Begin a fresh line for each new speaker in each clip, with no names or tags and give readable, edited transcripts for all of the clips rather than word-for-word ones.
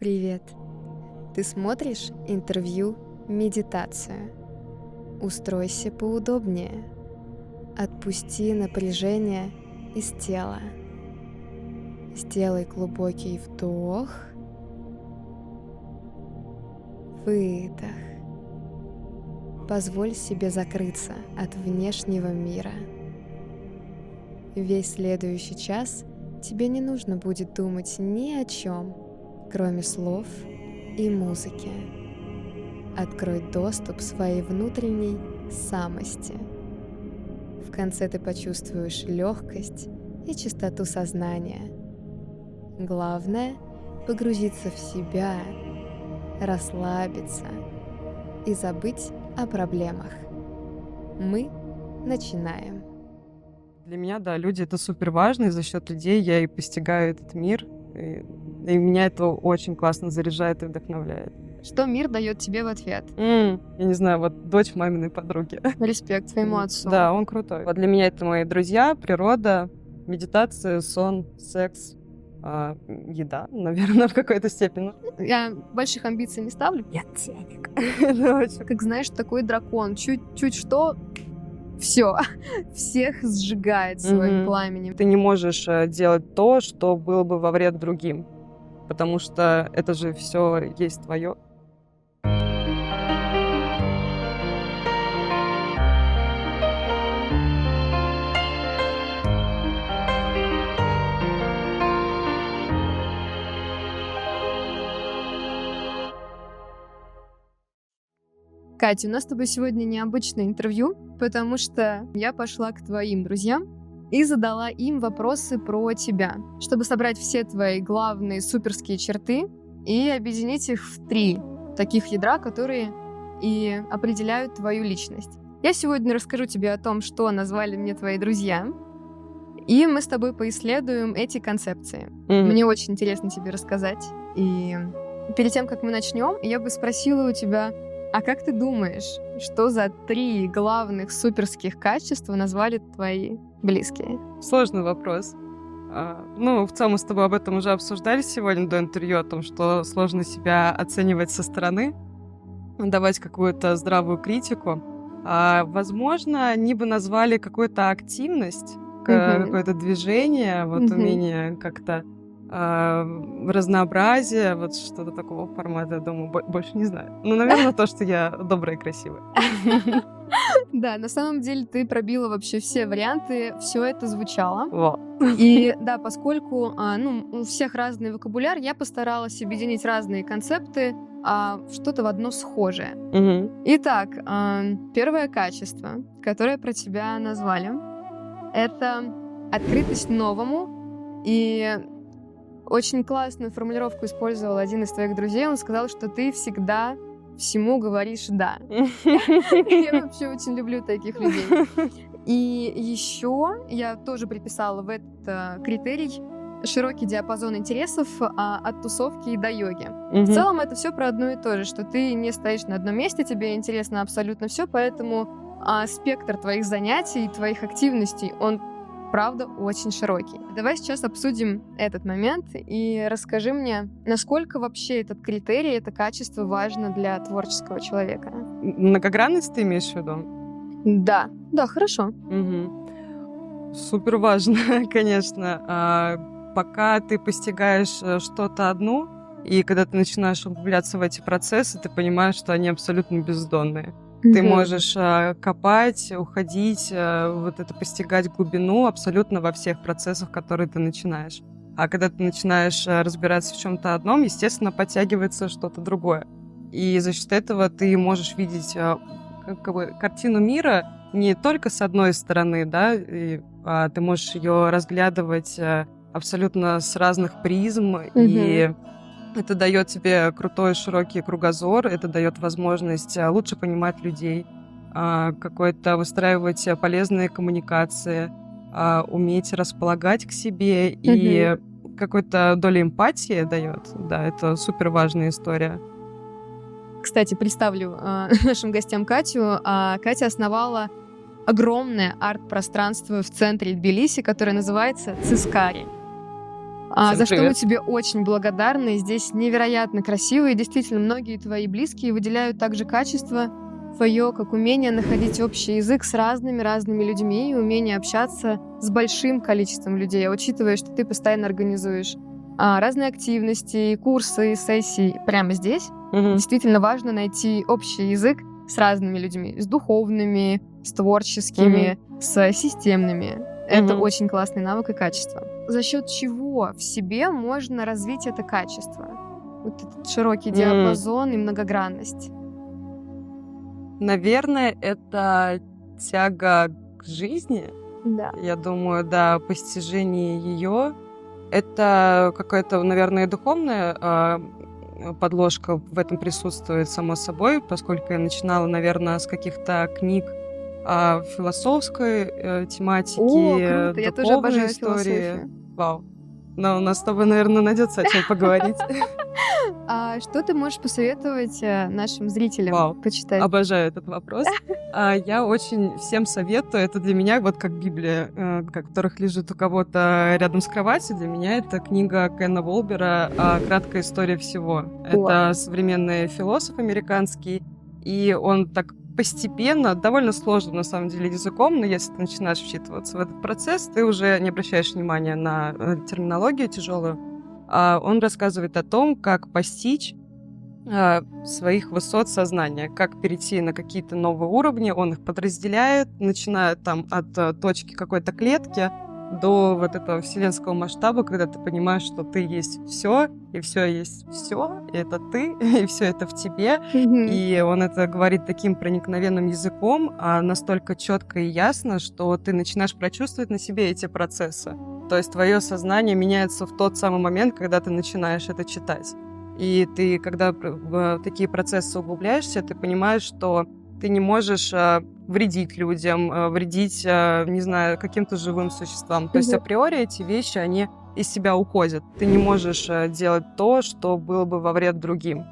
Привет! Ты смотришь интервью «Медитация». Устройся поудобнее. Отпусти напряжение из тела. Сделай глубокий вдох, выдох. Позволь себе закрыться от внешнего мира. Весь следующий час тебе не нужно будет думать ни о чем, кроме слов и музыки. Открой доступ своей внутренней самости. В конце ты почувствуешь легкость и чистоту сознания. Главное — погрузиться в себя, расслабиться и забыть о проблемах. Мы начинаем.
Для меня, да, люди — это супер важно, и за счет людей я и постигаю этот мир, и меня это очень классно заряжает и вдохновляет.
Что мир дает тебе в ответ?
Я не знаю, вот дочь маминой подруги.
Респект твоему отцу.
Да, он крутой. Вот для меня это мои друзья, природа, медитация, сон, секс, еда, наверное, в какой-то степени.
Я больших амбиций не ставлю.
Я денег.
Как знаешь, такой дракон. Чуть что, все, всех сжигает своим пламенем.
Ты не можешь делать то, что было бы во вред другим, потому что это же все есть твое.
Катя, у нас с тобой сегодня необычное интервью, потому что я пошла к твоим друзьям и задала им вопросы про тебя, чтобы собрать все твои главные суперские черты и объединить их в 3 таких ядра, которые и определяют твою личность. Я сегодня расскажу тебе о том, что назвали мне твои друзья, и мы с тобой поисследуем эти концепции. Мне очень интересно тебе рассказать. И перед тем, как мы начнем, я бы спросила у тебя: а как ты думаешь, что за 3 главных суперских качества назвали твои близкие?
Сложный вопрос. В целом мы с тобой об этом уже обсуждали сегодня до интервью, о том, что сложно себя оценивать со стороны, давать какую-то здравую критику. Возможно, они бы назвали какую-то активность, какое-то движение, умение как-то разнообразие, вот что-то такого формата, я думаю, больше не знаю. Наверное, то, что я добрая и красивая.
Да, на самом деле ты пробила вообще все варианты, все это звучало. И да, поскольку у всех разный вокабуляр, я постаралась объединить разные концепты, что-то в одно схожее. Итак, первое качество, которое про тебя назвали, это открытость новому. И очень классную формулировку использовал один из твоих друзей. Он сказал, что ты всегда всему говоришь «да». Я вообще очень люблю таких людей. И еще я тоже приписала в этот критерий широкий диапазон интересов от тусовки и до йоги. В целом это все про одно и то же, что ты не стоишь на одном месте, тебе интересно абсолютно все, поэтому спектр твоих занятий, твоих активностей, он правда очень широкий. Давай сейчас обсудим этот момент и расскажи мне, насколько вообще этот критерий, это качество важно для творческого человека.
Многогранность ты имеешь в виду?
Да, хорошо.
Супер важно, конечно. Пока ты постигаешь что-то одно, и когда ты начинаешь углубляться в эти процессы, ты понимаешь, что они абсолютно бездонные. Ты можешь копать, уходить, постигать глубину абсолютно во всех процессах, которые ты начинаешь. А когда ты начинаешь разбираться в чем-то одном, естественно, подтягивается что-то другое. И за счет этого ты можешь видеть картину мира не только с одной стороны, да, а ты можешь ее разглядывать абсолютно с разных призм, и это дает тебе крутой широкий кругозор, это дает возможность лучше понимать людей, какой-то выстраивать полезные коммуникации, уметь располагать к себе, и какой-то долю эмпатии дает. Да, это супер важная история.
Кстати, представлю нашим гостям Катю. Катя основала огромное арт-пространство в центре Тбилиси, которое называется Цискари. За что мы
привет.
тебе очень благодарны. Здесь невероятно красиво, и действительно многие твои близкие выделяют также качество твое, как умение находить общий язык с разными людьми и умение общаться с большим количеством людей, учитывая, что ты постоянно организуешь разные активности, курсы, сессии прямо здесь. Действительно важно найти общий язык с разными людьми, с духовными, с творческими, с системными. Это очень классный навык и качество. За счет чего в себе можно развить это качество? Вот этот широкий диапазон и многогранность.
Наверное, это тяга к жизни.
Да.
Я думаю, да, постижение ее. Это какая-то, наверное, духовная подложка в этом присутствует, само собой, поскольку я начинала, наверное, с каких-то книг философской тематики,
круто, я тоже
духовной
обожаю
истории.
философию.
Вау. Но у нас с тобой, наверное, найдется о чем поговорить.
Что ты можешь посоветовать нашим зрителям почитать?
Обожаю этот вопрос. Я очень всем советую. Это для меня вот как Библия, которых лежит у кого-то рядом с кроватью. Для меня это книга Кена Волбера «Краткая история всего». Это современный философ американский, и он так постепенно, довольно сложным на самом деле языком, но если ты начинаешь вчитываться в этот процесс, ты уже не обращаешь внимания на терминологию тяжелую. Он рассказывает о том, как постичь своих высот сознания, как перейти на какие-то новые уровни. Он их подразделяет, начиная там от точки какой-то клетки до вот этого вселенского масштаба, когда ты понимаешь, что ты есть все, и все есть все, и это ты, и все это в тебе. И он это говорит таким проникновенным языком, настолько четко и ясно, что ты начинаешь прочувствовать на себе эти процессы. То есть твое сознание меняется в тот самый момент, когда ты начинаешь это читать. И ты, когда в такие процессы углубляешься, ты понимаешь, что ты не можешь вредить людям, вредить, не знаю, каким-то живым существам. То есть априори эти вещи, они из себя уходят. Ты не можешь делать то, что было бы во вред другим,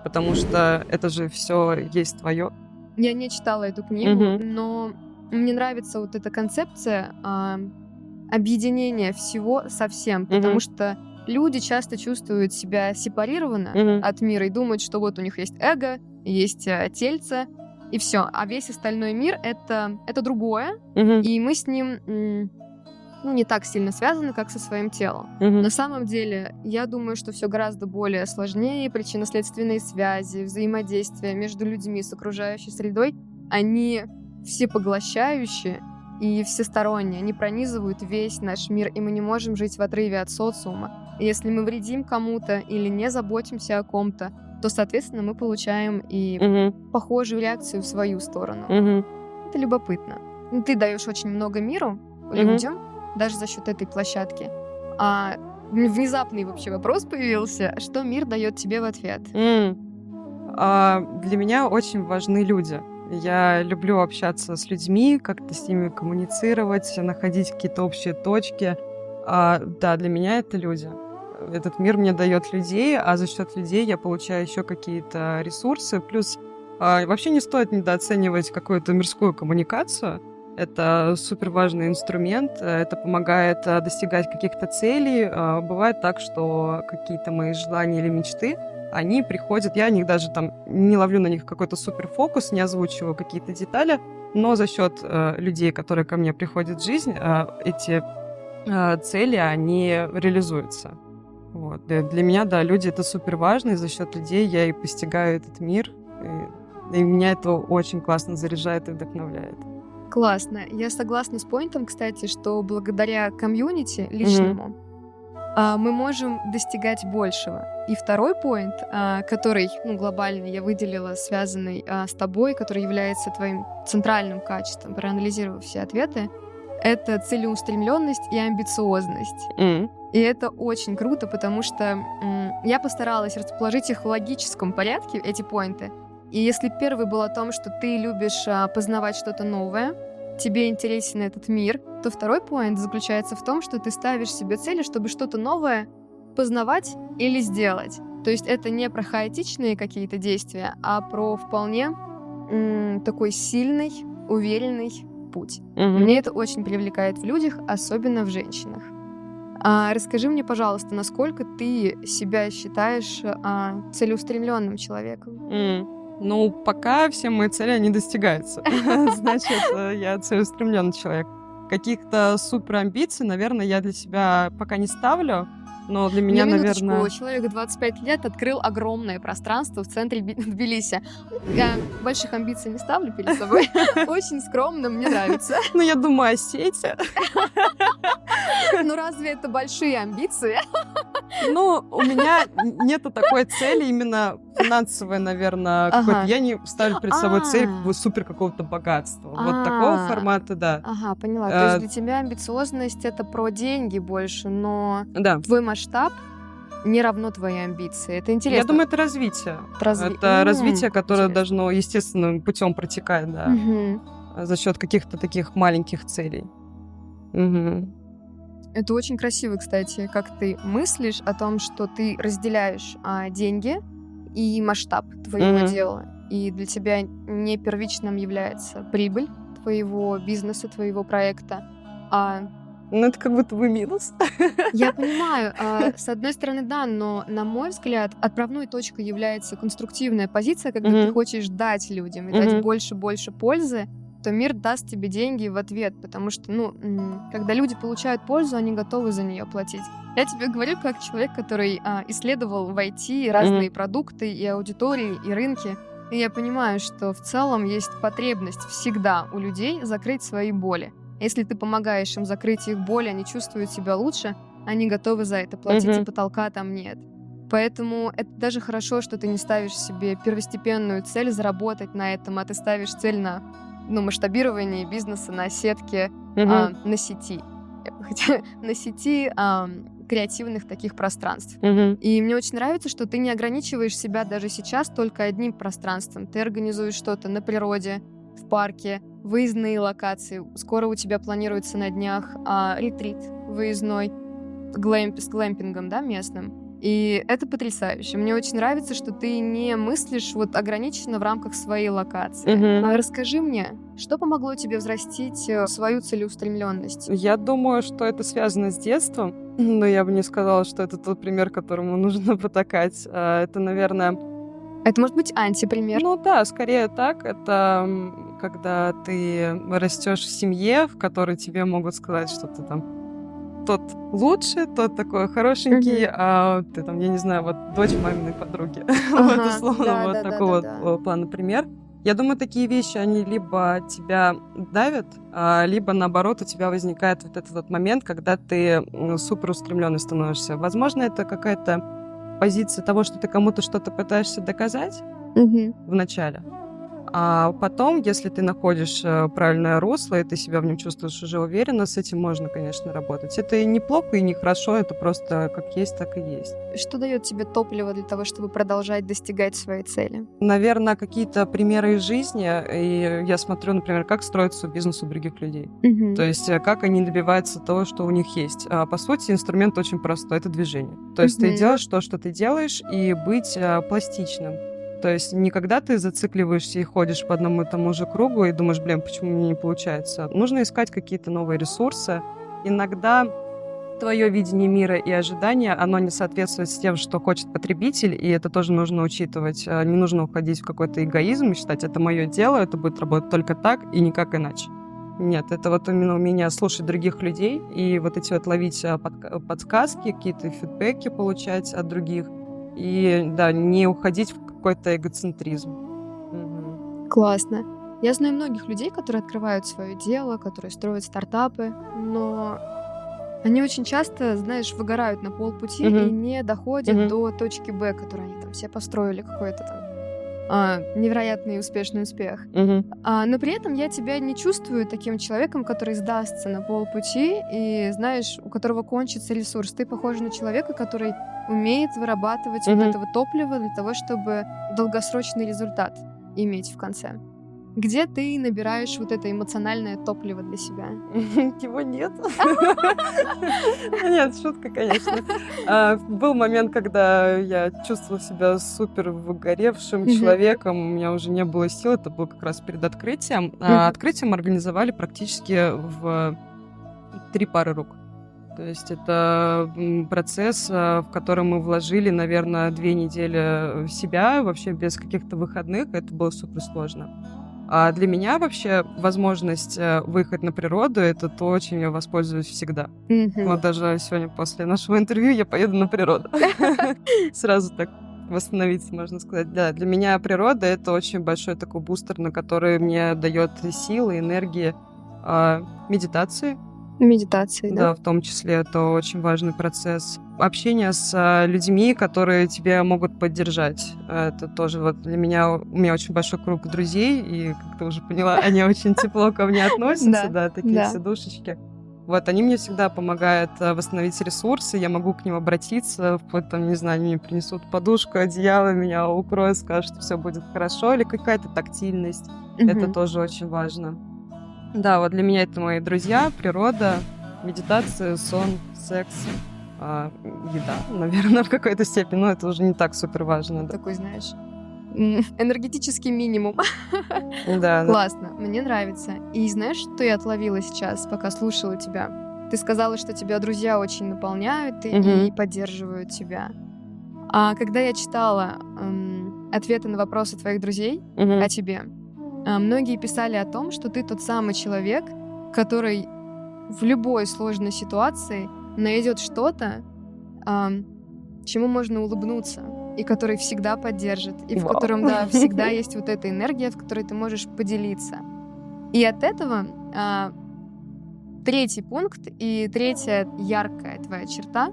потому что это же все есть твое.
Я не читала эту книгу, но мне нравится вот эта концепция объединения всего со всем, потому что люди часто чувствуют себя сепарированно от мира и думают, что вот у них есть эго, есть тельце, и все. А весь остальной мир — это другое, и мы с ним не так сильно связаны, как со своим телом. На самом деле, я думаю, что все гораздо более сложнее. Причинно-следственные связи, взаимодействия между людьми с окружающей средой, они всепоглощающие и всесторонние. Они пронизывают весь наш мир, и мы не можем жить в отрыве от социума. И если мы вредим кому-то или не заботимся о ком-то, то, соответственно, мы получаем и похожую реакцию в свою сторону. Это любопытно. Ты даешь очень много миру, людям, даже за счет этой площадки. Внезапный вообще вопрос появился, что мир дает тебе в ответ?
Для меня очень важны люди. Я люблю общаться с людьми, как-то с ними коммуницировать, находить какие-то общие точки. Да, для меня это люди. Этот мир мне дает людей, а за счет людей я получаю еще какие-то ресурсы. Плюс вообще не стоит недооценивать какую-то мирскую коммуникацию. Это супер важный инструмент, это помогает достигать каких-то целей. Бывает так, что какие-то мои желания или мечты, они приходят, я о них даже там не ловлю на них какой-то суперфокус, не озвучиваю какие-то детали, но за счет людей, которые ко мне приходят в жизнь, эти цели, они реализуются. Вот. Для меня, да, люди — это супер важно, и за счет людей я и постигаю этот мир, и меня это очень классно заряжает и вдохновляет.
Классно. Я согласна с поинтом, кстати, что благодаря комьюнити личному мы можем достигать большего. И второй поинт, который глобально я выделила, связанный с тобой, который является твоим центральным качеством, проанализировав все ответы, это целеустремленность и амбициозность. И это очень круто, потому что я постаралась расположить их в логическом порядке, эти поинты. И если первый был о том, что ты любишь познавать что-то новое, тебе интересен этот мир, то второй поинт заключается в том, что ты ставишь себе цели, чтобы что-то новое познавать или сделать. То есть это не про хаотичные какие-то действия, а про вполне такой сильный, уверенный путь. Мне это очень привлекает в людях, особенно в женщинах. Расскажи мне, пожалуйста, насколько ты себя считаешь целеустремленным человеком?
Ну, пока все мои цели, они достигаются. Значит, я целеустремленный человек. Каких-то супер амбиций, наверное, я для себя пока не ставлю, но для меня, наверное...
Человек 25 лет открыл огромное пространство в центре Тбилиси. Я больших амбиций не ставлю перед собой. Очень скромно, мне нравится.
Ну, я думаю о сети.
Ну, разве это большие амбиции?
Ну, у меня нету такой цели, именно финансовой, наверное, какой-то. Я не ставлю перед собой цель супер какого-то богатства. Вот такого формата, да.
Ага, поняла. То есть для тебя амбициозность — это про деньги больше, но твой масштаб не равно твоей амбиции. Это интересно.
Я думаю, это развитие. Это развитие, которое должно естественным путем протекать, да, за счет каких-то таких маленьких целей.
Это очень красиво, кстати, как ты мыслишь о том, что ты разделяешь деньги и масштаб твоего дела. И для тебя не первичным является прибыль твоего бизнеса, твоего проекта.
Ну, это как будто бы минус.
Я понимаю. С одной стороны, да, но, на мой взгляд, отправной точкой является конструктивная позиция, когда ты хочешь дать людям и дать больше пользы, то мир даст тебе деньги в ответ, потому что, когда люди получают пользу, они готовы за нее платить. Я тебе говорю как человек, который исследовал в IT разные продукты и аудитории, и рынки, и я понимаю, что в целом есть потребность всегда у людей закрыть свои боли. Если ты помогаешь им закрыть их боли, они чувствуют себя лучше, они готовы за это платить, и потолка там нет. Поэтому это даже хорошо, что ты не ставишь себе первостепенную цель заработать на этом, а ты ставишь цель на масштабирование бизнеса, на сетке, на сети. На сети креативных таких пространств. И мне очень нравится, что ты не ограничиваешь себя даже сейчас только одним пространством. Ты организуешь что-то на природе, в парке, выездные локации. Скоро у тебя планируется на днях ретрит выездной с глэмпингом, да, местным. И это потрясающе. Мне очень нравится, что ты не мыслишь ограниченно в рамках своей локации. Расскажи мне, что помогло тебе взрастить свою целеустремленность?
Я думаю, что это связано с детством, но я бы не сказала, что это тот пример, которому нужно потакать. Это, наверное...
Это может быть антипример?
Ну да, скорее так. Это когда ты растешь в семье, в которой тебе могут сказать, что ты там тот лучше, тот такой хорошенький, а ты там, я не знаю, вот дочь маминой подруги. Вот условно, вот такого плана пример. Я думаю, такие вещи, они либо тебя давят, либо наоборот у тебя возникает вот этот вот момент, когда ты супер устремленный становишься. Возможно, это какая-то позиция того, что ты кому-то что-то пытаешься доказать в начале. А потом, если ты находишь правильное русло, и ты себя в нем чувствуешь уже уверенно, с этим можно, конечно, работать. Это и не плохо, и не хорошо, это просто как есть, так и есть.
Что дает тебе топливо для того, чтобы продолжать достигать своей цели?
Наверное, какие-то примеры из жизни, и я смотрю, например, как строится бизнес у других людей. То есть как они добиваются того, что у них есть. По сути, инструмент очень простой, это движение. То есть ты делаешь то, что ты делаешь, и быть пластичным. То есть не когда ты зацикливаешься и ходишь по одному и тому же кругу и думаешь, почему мне не получается. Нужно искать какие-то новые ресурсы. Иногда твое видение мира и ожидания, оно не соответствует с тем, что хочет потребитель, и это тоже нужно учитывать. Не нужно уходить в какой-то эгоизм и считать, это мое дело, это будет работать только так и никак иначе. Нет, это вот именно умение слушать других людей и вот эти вот ловить подсказки, какие-то фидбэки получать от других. И да, не уходить в какой-то эгоцентризм.
Классно. Я знаю многих людей, которые открывают свое дело, которые строят стартапы, но они очень часто, выгорают на полпути и не доходят до точки Б, которую они там все построили, какой-то там невероятный успешный успех. Но при этом я тебя не чувствую таким человеком, который сдастся на полпути и, у которого кончится ресурс. Ты похожа на человека, который умеет вырабатывать вот этого топлива для того, чтобы долгосрочный результат иметь в конце. Где ты набираешь вот это эмоциональное топливо для себя?
Его нет. Нет, шутка, конечно. Был момент, когда я чувствовала себя супер выгоревшим человеком, у меня уже не было сил, это было как раз перед открытием. Открытие мы организовали практически в 3 пары рук. То есть это процесс, в который мы вложили, наверное, 2 недели в себя, вообще без каких-то выходных. Это было супер сложно. А для меня вообще возможность выехать на природу — это то, чем я воспользуюсь всегда. Вот даже сегодня после нашего интервью я поеду на природу. Сразу так восстановиться, можно сказать. Да, для меня природа — это очень большой такой бустер, на который мне дает силы, энергии, медитации.
Медитации, да?
Да, в том числе это очень важный процесс. Общение с людьми, которые тебя могут поддержать. Это тоже вот для меня, у меня очень большой круг друзей, и, как ты уже поняла, они очень тепло ко мне относятся, да, такие все душечки. Вот, они мне всегда помогают восстановить ресурсы, я могу к ним обратиться, вплоть там, не знаю, они мне принесут подушку, одеяло, меня укроют, скажут, что все будет хорошо, или какая-то тактильность. Это тоже очень важно. Да, вот для меня это мои друзья, природа, медитация, сон, секс, еда, наверное, в какой-то степени, но это уже не так супер важно. Да.
Такой, знаешь, энергетический минимум.
Да.
Классно, мне нравится. И знаешь, что я отловила сейчас, пока слушала тебя? Ты сказала, что тебя друзья очень наполняют и поддерживают тебя. А когда я читала ответы на вопросы твоих друзей о тебе, многие писали о том, что ты тот самый человек, который в любой сложной ситуации найдет что-то, чему можно улыбнуться, и который всегда поддержит, и в котором, да, всегда есть вот эта энергия, в которой ты можешь поделиться. И от этого третий пункт и третья яркая твоя черта,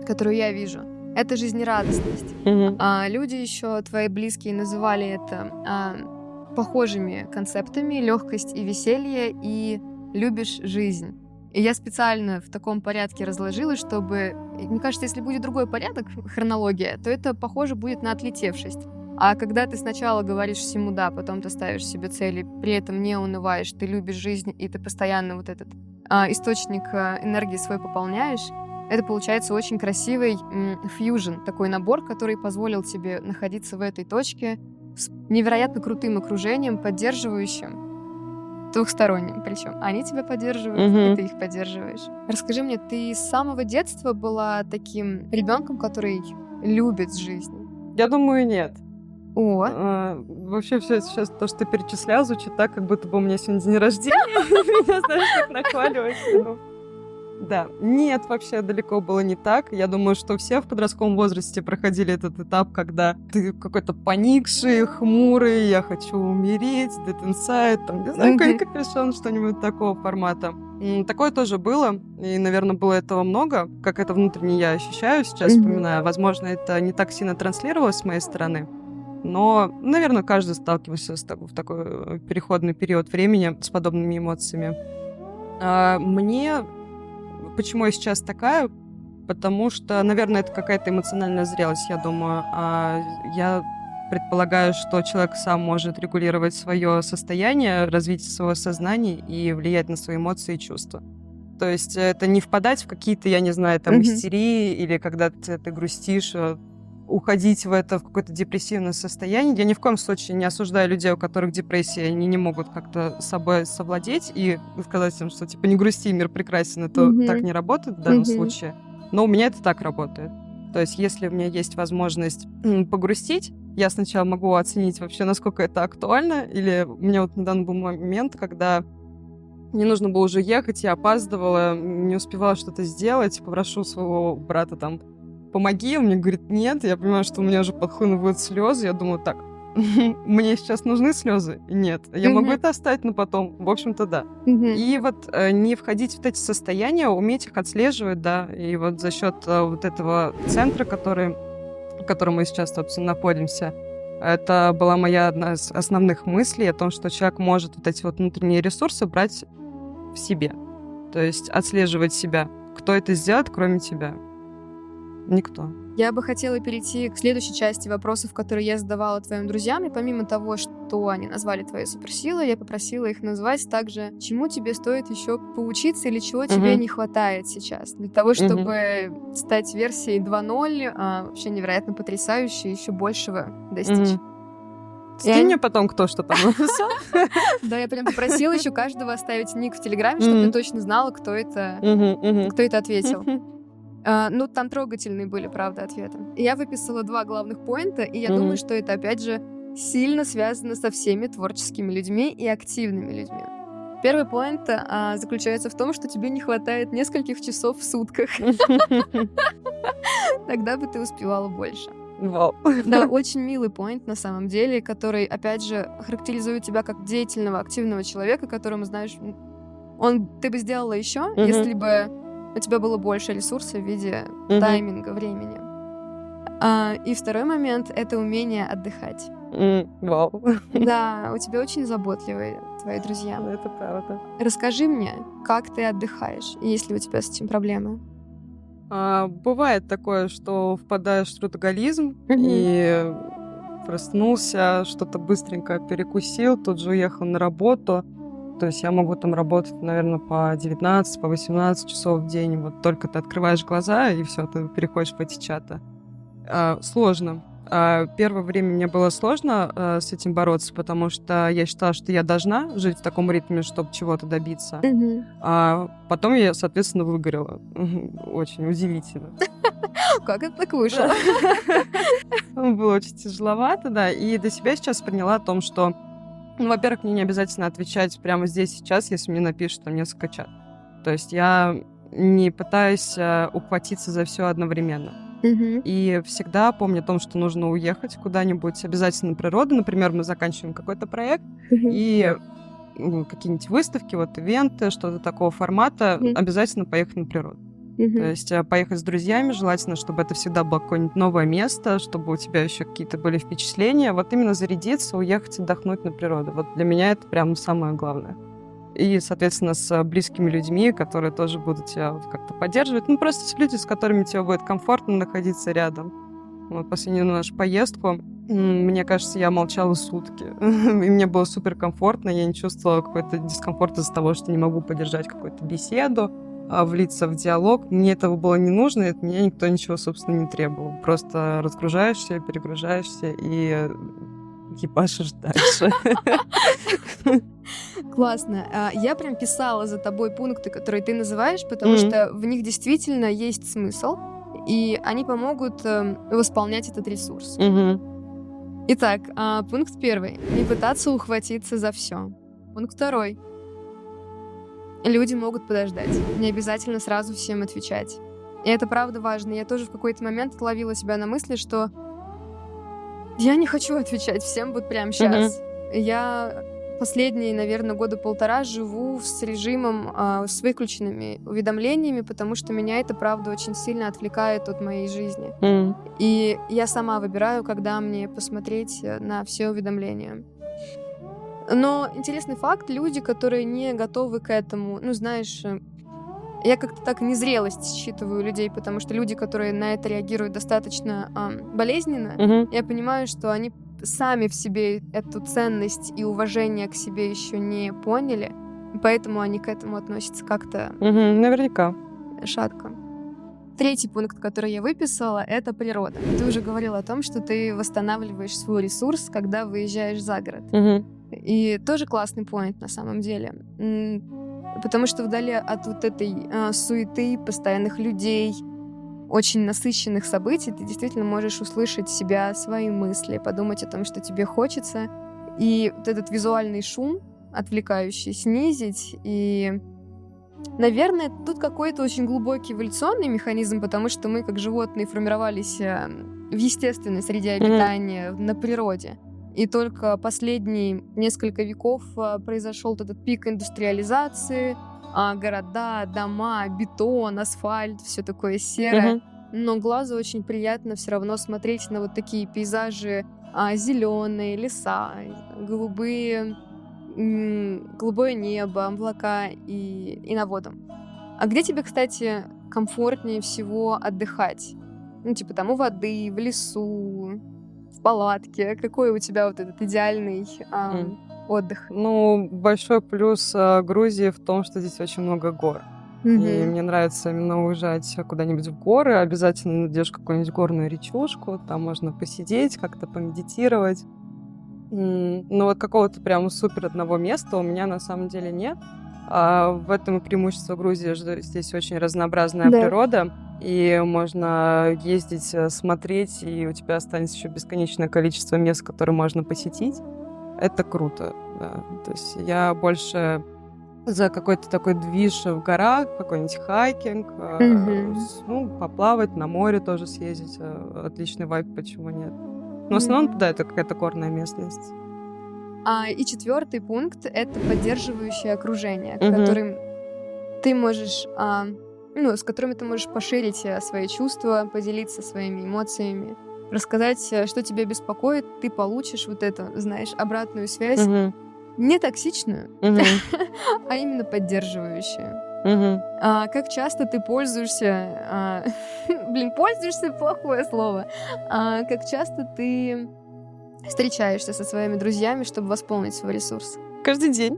которую я вижу, это жизнерадостность. Люди еще твои близкие называли это похожими концептами: легкость и веселье, и любишь жизнь. И я специально в таком порядке разложила, чтобы... Мне кажется, если будет другой порядок, хронология, то это похоже будет на отлетевшесть. А когда ты сначала говоришь всему «да», потом ты ставишь себе цели, при этом не унываешь, ты любишь жизнь, и ты постоянно вот этот источник энергии свой пополняешь, это получается очень красивый фьюжн, такой набор, который позволил тебе находиться в этой точке с невероятно крутым окружением, поддерживающим, двухсторонним причем. Они тебя поддерживают, и ты их поддерживаешь. Расскажи мне, ты с самого детства была таким ребенком, который любит жизнь?
Я думаю, нет.
Вообще
все сейчас то, что ты перечислял, звучит так, как будто бы у меня сегодня день рождения. Меня, знаешь, так нахваливать. Да, нет, вообще далеко было не так. Я думаю, что все в подростковом возрасте проходили этот этап, когда ты какой-то поникший, хмурый, я хочу умереть, dead inside, там, не знаю, как решен, что-нибудь такого формата. Такое тоже было, и, наверное, было этого много, как это внутренне я ощущаю сейчас, вспоминаю. Возможно, это не так сильно транслировалось с моей стороны, но, наверное, каждый сталкивался в такой переходный период времени с подобными эмоциями. Почему я сейчас такая? Потому что, наверное, это какая-то эмоциональная зрелость, я думаю. Я предполагаю, что человек сам может регулировать свое состояние, развитие своего сознания и влиять на свои эмоции и чувства. То есть это не впадать в какие-то, я не знаю, там, истерии, или когда ты грустишь, уходить в какое-то депрессивное состояние. Я ни в коем случае не осуждаю людей, у которых депрессия, они не могут как-то с собой совладеть и сказать им, что типа не грусти, мир прекрасен. Это так не работает в данном случае. Но у меня это так работает. То есть если у меня есть возможность погрустить, я сначала могу оценить вообще, насколько это актуально. Или у меня вот на данный был момент, когда мне нужно было уже ехать, я опаздывала, не успевала что-то сделать, попрошу своего брата там: помоги, он мне говорит: нет, я понимаю, что у меня уже подхлынывают слезы, я думаю: так, мне сейчас нужны слезы? Нет. Я могу это оставить на потом? В общем-то, да. И вот не входить в эти состояния, уметь их отслеживать, да, и вот за счет вот этого центра, в котором мы сейчас, собственно, находимся, это была моя одна из основных мыслей о том, что человек может вот эти вот внутренние ресурсы брать в себе. То есть отслеживать себя. Кто это сделает, кроме тебя? Никто.
Я бы хотела перейти к следующей части вопросов, которые я задавала твоим друзьям. И помимо того, что они назвали твои суперсилы, я попросила их назвать также, чему тебе стоит еще поучиться или чего тебе не хватает сейчас. Для того, чтобы стать версией 2.0, вообще невероятно потрясающей, еще большего достичь.
Скинь мне потом, кто что там написал.
Да, я прям попросила еще каждого оставить ник в Телеграме, чтобы ты точно знала, кто это ответил. Ну, там трогательные были, правда, ответы. Я выписала 2 главных поинта, и я думаю, что это, опять же, сильно связано со всеми творческими людьми и активными людьми. Первый поинт заключается в том, что тебе не хватает нескольких часов в сутках. Тогда бы ты успевала больше.
Вау.
Да, очень милый поинт на самом деле, который, опять же, характеризует тебя как деятельного, активного человека, которому, знаешь, ты бы сделала еще, если бы у тебя было больше ресурсов в виде тайминга, времени. И второй момент — это умение отдыхать.
Вау.
Да, у тебя очень заботливые твои друзья.
Это правда.
Расскажи мне, как ты отдыхаешь, есть ли у тебя с этим проблемы?
Бывает такое, что впадаешь в трудоголизм и проснулся, что-то быстренько перекусил, тут же уехал на работу. То есть я могу там работать, наверное, по 19, по 18 часов в день. Вот только ты открываешь глаза, и все, ты переходишь в эти чаты. Сложно. Первое время мне было сложно с этим бороться, потому что я считала, что я должна жить в таком ритме, чтобы чего-то добиться. А потом я, соответственно, выгорела. Очень удивительно.
Как это так вышло?
Было очень тяжеловато, да. И для себя сейчас поняла о том, что, во-первых, мне не обязательно отвечать прямо здесь сейчас, если мне напишут там несколько чат. То есть я не пытаюсь ухватиться за все одновременно. И всегда помню о том, что нужно уехать куда-нибудь, обязательно на природу. Например, мы заканчиваем какой-то проект, и какие-нибудь выставки, вот ивенты, что-то такого формата, обязательно поехать на природу. То есть поехать с друзьями, желательно, чтобы это всегда было какое-нибудь новое место, чтобы у тебя еще какие-то были впечатления. Вот именно зарядиться, уехать, отдохнуть на природу. Вот для меня это прям самое главное. И, соответственно, с близкими людьми, которые тоже будут тебя как-то поддерживать. Ну, просто с людьми, с которыми тебе будет комфортно находиться рядом. Вот последнюю нашу поездку, мне кажется, я молчала сутки. И мне было супер комфортно, я не чувствовала какой-то дискомфорт из-за того, что не могу поддержать какую-то беседу, влиться в диалог. Мне этого было не нужно, и от меня никто ничего, собственно, не требовал. Просто разгружаешься, перегружаешься и ебашишь дальше.
Классно. Я прям писала за тобой пункты, которые ты называешь, потому что в них действительно есть смысл, и они помогут восполнять этот ресурс. Итак, пункт 1. Не пытаться ухватиться за все. Пункт 2. Люди могут подождать. Не обязательно сразу всем отвечать. И это правда важно. Я тоже в какой-то момент ловила себя на мысли, что я не хочу отвечать всем вот прямо сейчас. Я последние, наверное, 1.5 года живу с режимом с выключенными уведомлениями, потому что меня это, правда, очень сильно отвлекает от моей жизни. И я сама выбираю, когда мне посмотреть на все уведомления. Но интересный факт, люди, которые не готовы к этому, ну, знаешь, я как-то так незрелость считываю людей, потому что люди, которые на это реагируют достаточно болезненно, я понимаю, что они сами в себе эту ценность и уважение к себе еще не поняли, поэтому они к этому относятся как-то
наверняка
шатко. 3 пункт, который я выписала, это природа. Ты уже говорила о том, что ты восстанавливаешь свой ресурс, когда выезжаешь за город. И тоже классный поинт на самом деле. Потому что вдали от вот этой суеты, постоянных людей, очень насыщенных событий, ты действительно можешь услышать себя, свои мысли, подумать о том, что тебе хочется. И вот этот визуальный шум, отвлекающий, снизить. И, наверное, тут какой-то очень глубокий эволюционный механизм, потому что мы, как животные, формировались в естественной среде обитания, на природе. И только последние несколько веков произошел этот пик индустриализации, города, дома, бетон, асфальт, все такое серое. Но глазу очень приятно все равно смотреть на вот такие пейзажи, зеленые леса, голубое небо, облака и на воду. А где тебе, кстати, комфортнее всего отдыхать? Ну, типа там у воды, в лесу, в палатке. Какой у тебя вот этот идеальный отдых?
Ну, большой плюс Грузии в том, что здесь очень много гор. И мне нравится именно уезжать куда-нибудь в горы. Обязательно найдешь какую-нибудь горную речушку. Там можно посидеть, как-то помедитировать. Ну, вот какого-то прям супер одного места у меня на самом деле нет. В этом и преимущество Грузии, что здесь очень разнообразная
Да.
природа, и можно ездить, смотреть, и у тебя останется еще бесконечное количество мест, которые можно посетить. Это круто, да. То есть я больше за какой-то такой движ в горах, какой-нибудь хайкинг, поплавать, на море тоже съездить. Отличный вайб, почему нет? Но в основном, да, это какая-то горная местность.
И 4-й пункт — это поддерживающее окружение, которым ты можешь, с которыми ты можешь поширить свои чувства, поделиться своими эмоциями, рассказать, что тебя беспокоит. Ты получишь вот эту, знаешь, обратную связь, не токсичную, а именно поддерживающую. Как часто ты пользуешься... пользуешься — плохое слово. Как часто ты встречаешься со своими друзьями, чтобы восполнить свой ресурс?
Каждый день.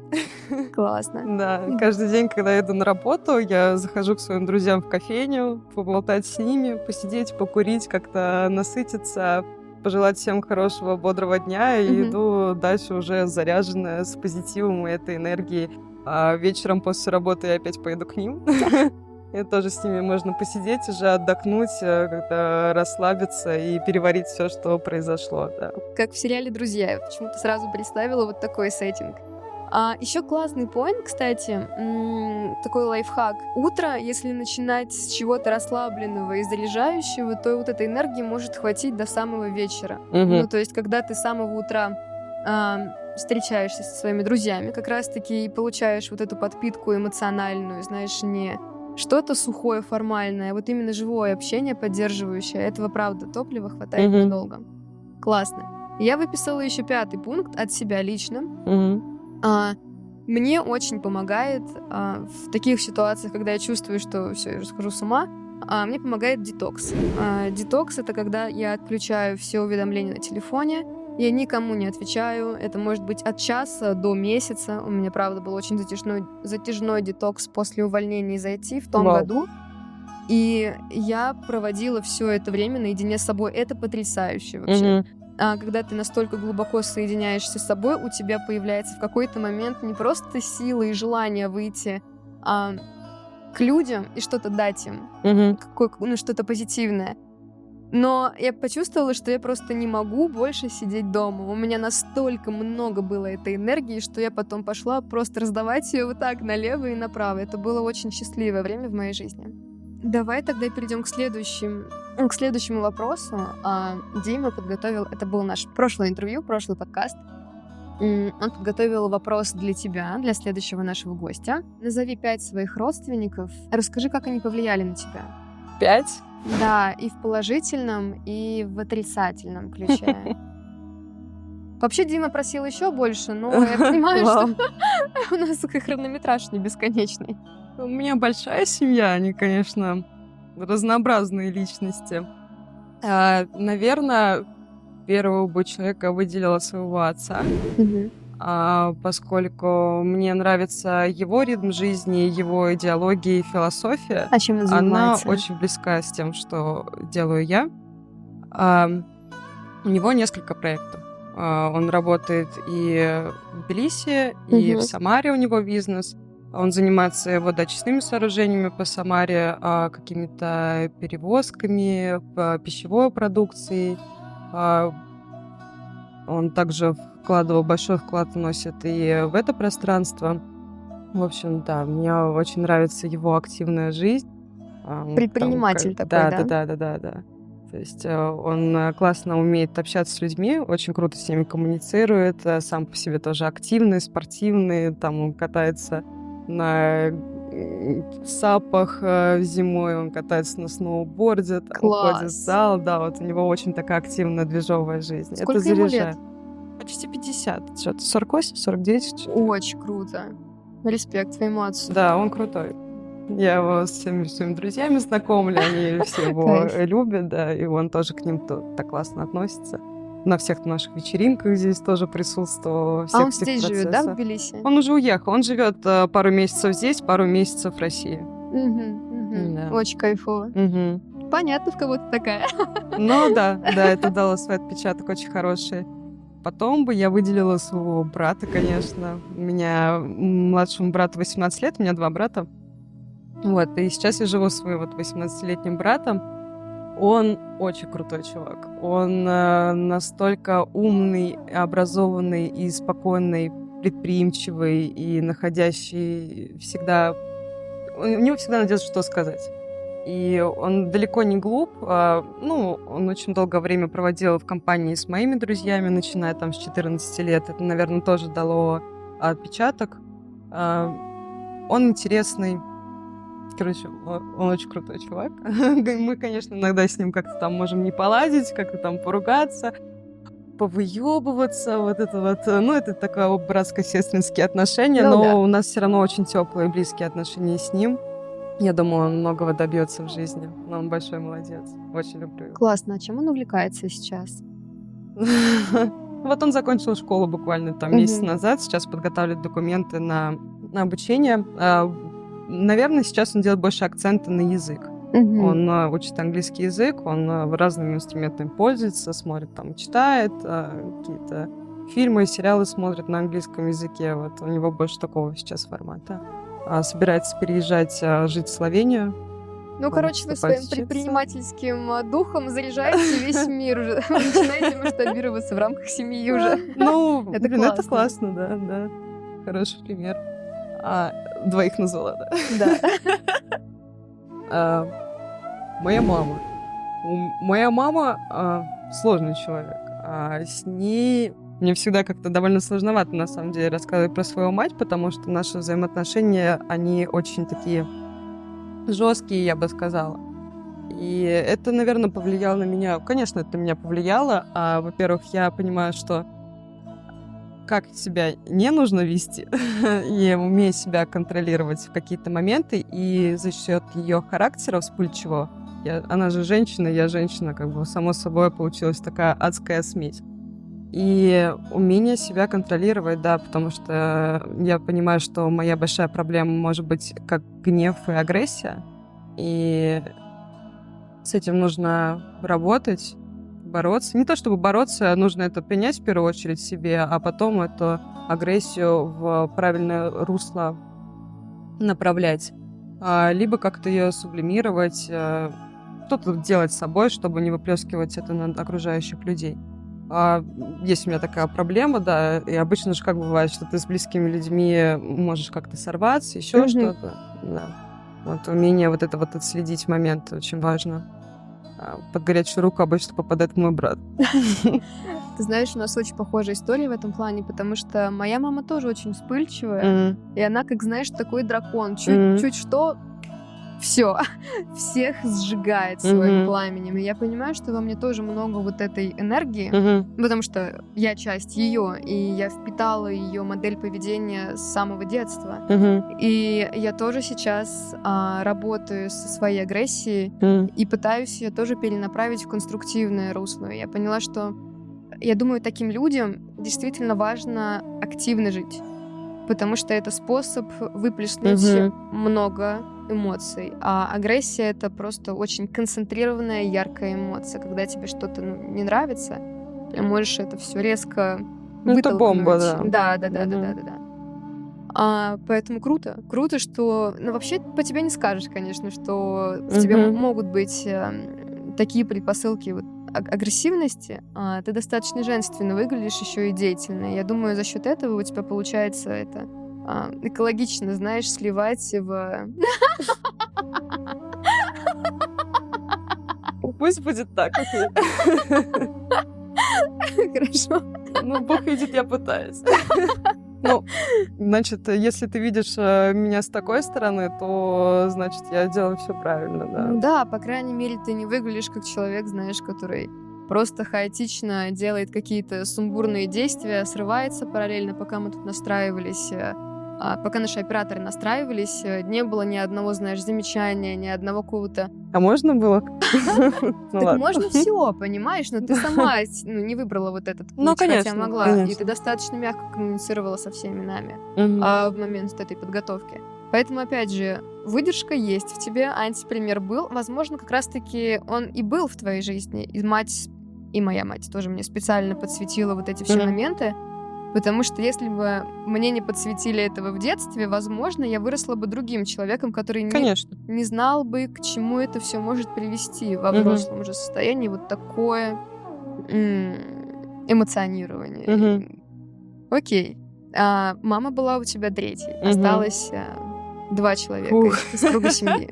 Классно.
Да, каждый день, когда я иду на работу, я захожу к своим друзьям в кофейню, поболтать с ними, посидеть, покурить, как-то насытиться, пожелать всем хорошего, бодрого дня, и иду дальше уже заряженная, с позитивом и этой энергией. А вечером после работы я опять поеду к ним. И тоже с ними можно посидеть, уже отдохнуть, как-то расслабиться и переварить все, что произошло. Да.
Как в сериале «Друзья». Я почему-то сразу представила вот такой сеттинг. Еще классный поинт, кстати, такой лайфхак. Утро, если начинать с чего-то расслабленного и заряжающего, то вот этой энергии может хватить до самого вечера. Ну, то есть, когда ты с самого утра встречаешься со своими друзьями, как раз-таки и получаешь вот эту подпитку эмоциональную, знаешь, не что-то сухое, формальное, а вот именно живое общение, поддерживающее. Этого, правда, топлива хватает надолго. Классно. Я выписала еще 5-й пункт от себя лично. Мне очень помогает в таких ситуациях, когда я чувствую, что все, я схожу с ума, мне помогает детокс. Детокс — это когда я отключаю все уведомления на телефоне, я никому не отвечаю. Это может быть от часа до месяца. У меня, правда, был очень затяжной детокс после увольнения из IT в том году. И я проводила все это время наедине с собой. Это потрясающе вообще. Когда ты настолько глубоко соединяешься с собой, у тебя появляется в какой-то момент не просто сила и желание выйти к людям и что-то дать им, что-то позитивное. Но я почувствовала, что я просто не могу больше сидеть дома. У меня настолько много было этой энергии, что я потом пошла просто раздавать ее вот так налево и направо. Это было очень счастливое время в моей жизни. Давай тогда перейдем к следующему вопросу. Дима подготовил, это был наш прошлое интервью, прошлый подкаст. Он подготовил вопрос для тебя, для следующего нашего гостя. Назови 5 своих родственников. Расскажи, как они повлияли на тебя.
5?
Да, и в положительном, и в отрицательном ключе. Вообще, Дима просил еще больше, но я понимаю, что у нас хронометраж не бесконечный.
У меня большая семья, они, конечно, разнообразные личности. Наверное, первого бы человека выделила своего отца, поскольку мне нравится его ритм жизни, его идеология и философия.
А чем он занимается?
Она очень близка с тем, что делаю я. У него несколько проектов. Он работает и в Тбилиси, и в Самаре у него бизнес. Он занимается водоочистными сооружениями по Самаре, какими-то перевозками, пищевой продукцией. Он также большой вклад вносит и в это пространство. В общем, да, мне очень нравится его активная жизнь.
Предприниматель такой, да?
Да. То есть он классно умеет общаться с людьми, очень круто с ними коммуницирует, сам по себе тоже активный, спортивный, там он катается на сапах зимой, он катается на сноуборде, там ходит в зал, да, вот у него очень такая активная, движовая жизнь.
Сколько
это
ему
заряжает.
лет?
Почти 50, что-то 48, 49.
Очень круто. Респект твоему отцу.
Да, он крутой. Я его с всеми своими друзьями знакомлю, они все его любят, да, и он тоже к ним так классно относится. На всех наших вечеринках здесь тоже присутствовал.
Он здесь живет, да, в Тбилиси?
Он уже уехал, он живет пару месяцев здесь, пару месяцев в России.
Да. Очень кайфово. Понятно, в кого ты такая.
Ну да, это дало свой отпечаток очень хороший. потом бы я выделила своего брата, конечно. У меня младшему брату 18 лет, у меня 2 брата. Вот, и сейчас я живу со своим вот 18-летним братом. Он очень крутой чувак. Он настолько умный, образованный и спокойный, предприимчивый и находящий всегда... У него всегда найдется, что сказать. И он далеко не глуп. Он очень долгое время проводил в компании с моими друзьями, начиная там с 14 лет. Это, наверное, тоже дало отпечаток. Он интересный. Короче, он очень крутой чувак. Мы, конечно, иногда с ним как-то там можем не поладить, как-то там поругаться, повыебываться, вот это вот. Это такое братско-сестринские отношения, но у нас все равно очень теплые и близкие отношения с ним. Я думаю, он многого добьется в жизни. Но он большой молодец. Очень люблю его.
Классно. А чем он увлекается сейчас?
Вот он закончил школу буквально там месяц назад. Сейчас подготавливает документы на обучение. Наверное, сейчас он делает больше акцента на язык. Он учит английский язык, он разными инструментами пользуется, смотрит там, читает, какие-то фильмы и сериалы смотрит на английском языке. Вот у него больше такого сейчас формата. Собирается переезжать жить в Словению.
Короче, вы своим предпринимательским духом заряжаете весь мир уже. Вы начинаете масштабироваться в рамках семьи уже.
Это классно, да. Хороший пример. 2 назвала, да?
Да.
Моя мама. Моя мама сложный человек. С ней мне всегда как-то довольно сложновато, на самом деле, рассказывать про свою мать, потому что наши взаимоотношения, они очень такие жесткие, я бы сказала. И это, наверное, повлияло на меня. Конечно, это на меня повлияло. Во-первых, я понимаю, что как себя не нужно вести, и умею себя контролировать в какие-то моменты, и за счет ее характера вспыльчивого, она же женщина, я женщина, само собой получилась такая адская смесь. И умение себя контролировать, да, потому что я понимаю, что моя большая проблема может быть как гнев и агрессия, и с этим нужно работать, бороться. Не то чтобы бороться, нужно это принять в первую очередь себе, а потом эту агрессию в правильное русло направлять. Либо как-то ее сублимировать, что-то делать с собой, чтобы не выплескивать это на окружающих людей. Есть у меня такая проблема, да, и обычно же как бывает, что ты с близкими людьми можешь как-то сорваться, еще что-то. Да. Вот умение вот это вот отследить момент очень важно. Под горячую руку обычно попадает мой брат.
Ты знаешь, у нас очень похожая история в этом плане, потому что моя мама тоже очень вспыльчивая, и она, как знаешь, такой дракон. Чуть что, все, всех сжигает своим пламенем. И я понимаю, что во мне тоже много вот этой энергии, потому что я часть ее, и я впитала ее модель поведения с самого детства. И я тоже сейчас работаю со своей агрессией и пытаюсь ее тоже перенаправить в конструктивное русло. Я поняла, что я думаю, таким людям действительно важно активно жить, потому что это способ выплеснуть много эмоций. А агрессия — это просто очень концентрированная, яркая эмоция. Когда тебе что-то не нравится, ты можешь это все резко вытолкнуть.
Это бомба, да.
Да. Поэтому круто, что... вообще по тебе не скажешь, конечно, что в тебе могут быть такие предпосылки агрессивности. Ты достаточно женственно выглядишь, еще и деятельно. Я думаю, за счет этого у тебя получается это экологично, знаешь, сливать в...
Пусть будет так, окей.
Хорошо.
Бог видит, я пытаюсь. Значит, если ты видишь меня с такой стороны, то, значит, я делаю все правильно, да.
Да, по крайней мере, ты не выглядишь как человек, знаешь, который просто хаотично делает какие-то сумбурные действия, срывается параллельно, пока мы тут настраивались. Пока наши операторы настраивались, не было ни одного, знаешь, замечания, ни одного какого-то...
А можно было?
Так можно все, понимаешь? Но ты сама не выбрала вот этот путь, хотя могла. И ты достаточно мягко коммуницировала со всеми нами в момент этой подготовки. Поэтому, опять же, выдержка есть в тебе, антипример был. Возможно, как раз-таки он и был в твоей жизни. И мать и моя мать тоже мне специально подсветила вот эти все моменты, потому что если бы мне не подсветили этого в детстве, возможно, я выросла бы другим человеком, который не знал бы, к чему это все может привести во взрослом уже состоянии, вот такое эмоционирование. Окей. Мама была у тебя третьей. Осталось 2 человека из круга семьи.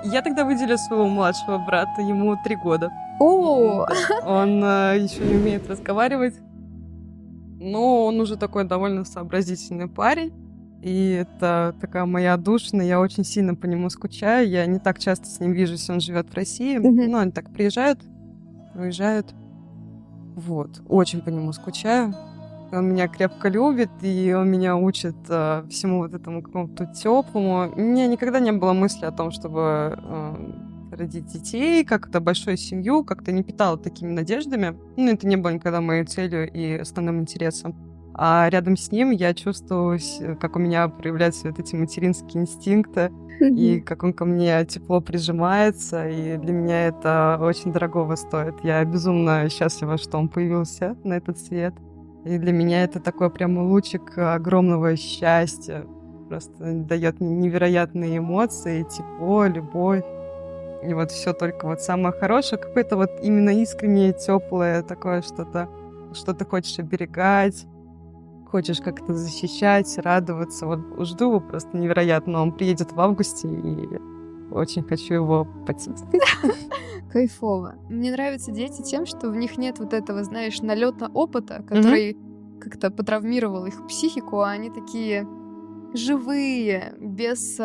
Я тогда выделю своего младшего брата, ему 3 года.
О!
Он еще не умеет разговаривать, но он уже такой довольно сообразительный парень. И это такая моя отдушина, я очень сильно по нему скучаю. Я не так часто с ним вижусь, он живет в России. Но они так приезжают, уезжают. Вот, очень по нему скучаю. Он меня крепко любит, и он меня учит всему вот этому какому-то теплому. У меня никогда не было мысли о том, чтобы родить детей, как-то большую семью, как-то не питала такими надеждами. Ну, это не было никогда моей целью и основным интересом. А рядом с ним я чувствую, как у меня проявляются вот эти материнские инстинкты, и как он ко мне тепло прижимается, и для меня это очень дорогого стоит. Я безумно счастлива, что он появился на этот свет. И для меня это такой прям лучик огромного счастья. Просто дает невероятные эмоции, тепло, любовь. И вот все только вот самое хорошее, какое-то вот именно искреннее, теплое такое что-то, что ты хочешь оберегать, хочешь как-то защищать, радоваться. Вот жду его просто невероятно. Он приедет в августе, и очень хочу его почувствовать.
Кайфово. Мне нравятся дети тем, что в них нет вот этого, знаешь, налета опыта, который как-то потравмировал их психику, а они такие живые, без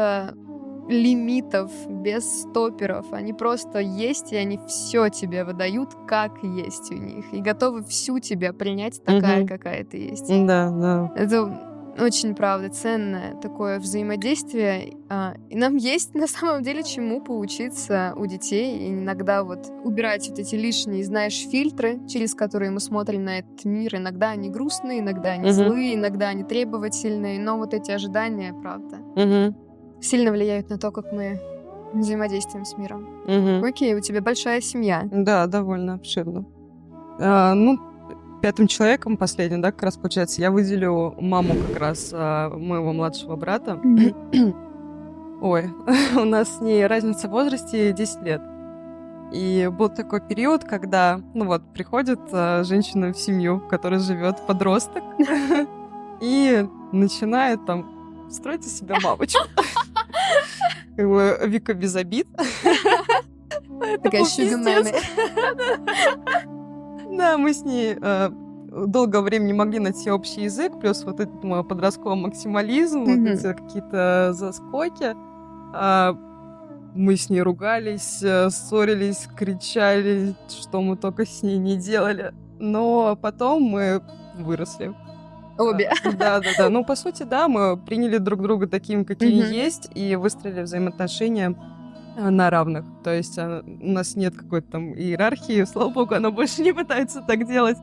лимитов, без стоперов. Они просто есть, и они все тебе выдают, как есть у них. И готовы всю тебя принять такая, какая ты есть.
Да.
Это очень, правда, ценное такое взаимодействие. И нам есть, на самом деле, чему поучиться у детей. И иногда вот убирать вот эти лишние, знаешь, фильтры, через которые мы смотрим на этот мир. Иногда они грустные, иногда они злые, иногда они требовательные. Но вот эти ожидания, правда, сильно влияют на то, как мы взаимодействуем с миром. Окей, у тебя большая семья.
Да, довольно обширно. 5-м человеком последним, да, как раз получается, я выделю маму как раз моего младшего брата. Ой, у нас с ней разница в возрасте 10 лет. И был такой период, когда, приходит женщина в семью, в которой живет подросток, и начинает там строить из себя мамочку. Вика без обид.
Такая шугар-мэмми.
Да, мы с ней долгое время не могли найти общий язык, плюс вот этот мой подростковый максимализм, вот эти какие-то заскоки. Мы с ней ругались, ссорились, кричали, что мы только с ней не делали. Но потом мы выросли.
Обе.
Да. Ну, по сути, да, мы приняли друг друга таким, какие есть, и выстроили взаимоотношения на равных. То есть у нас нет какой-то там иерархии, слава богу, она больше не пытается так делать.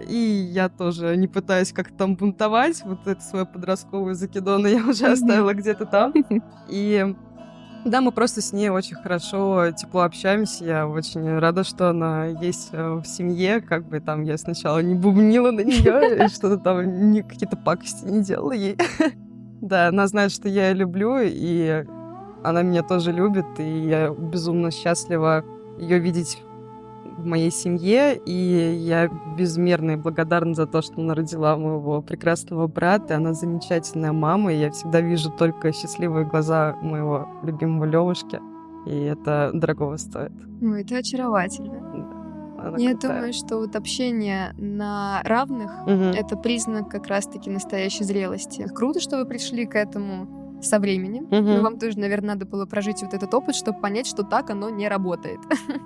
И я тоже не пытаюсь как-то там бунтовать. Вот это свою подростковую закидону я уже оставила где-то там. И да, мы просто с ней очень хорошо, тепло общаемся. Я очень рада, что она есть в семье. Как бы там я сначала не бубнила на нее, что-то там, какие-то пакости не делала ей. Да, она знает, что я ее люблю, и она меня тоже любит, и я безумно счастлива ее видеть в моей семье, и я безмерно ей благодарна за то, что она родила моего прекрасного брата, она замечательная мама, и я всегда вижу только счастливые глаза моего любимого Лёвушки, и это дорогого стоит.
Ну, это очаровательно.
Да,
я думаю, что вот общение на равных — это признак как раз-таки настоящей зрелости. Круто, что вы пришли к этому со временем. Но вам тоже, наверное, надо было прожить вот этот опыт, чтобы понять, что так оно не работает.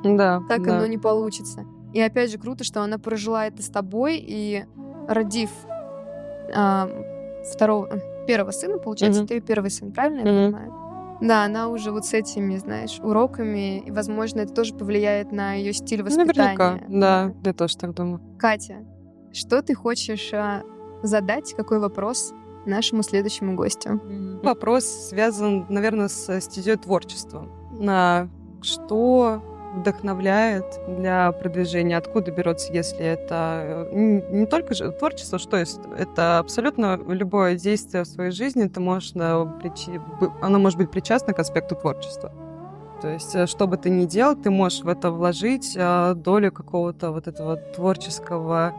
Да.
Так оно не получится. И опять же, круто, что она прожила это с тобой, и родив первого сына, получается, ты первый сын, правильно я понимаю? Да, она уже вот с этими, знаешь, уроками, и, возможно, это тоже повлияет на ее стиль воспитания.
Наверняка, да, я тоже так думаю.
Катя, что ты хочешь задать, какой вопрос нашему следующему гостю?
Вопрос связан, наверное, с стезей творчества. Что вдохновляет для продвижения? Откуда берется, если это не только же творчество, что есть? Это абсолютно любое действие в своей жизни, ты можешь, оно может быть причастно к аспекту творчества. То есть, что бы ты ни делал, ты можешь в это вложить долю какого-то вот этого творческого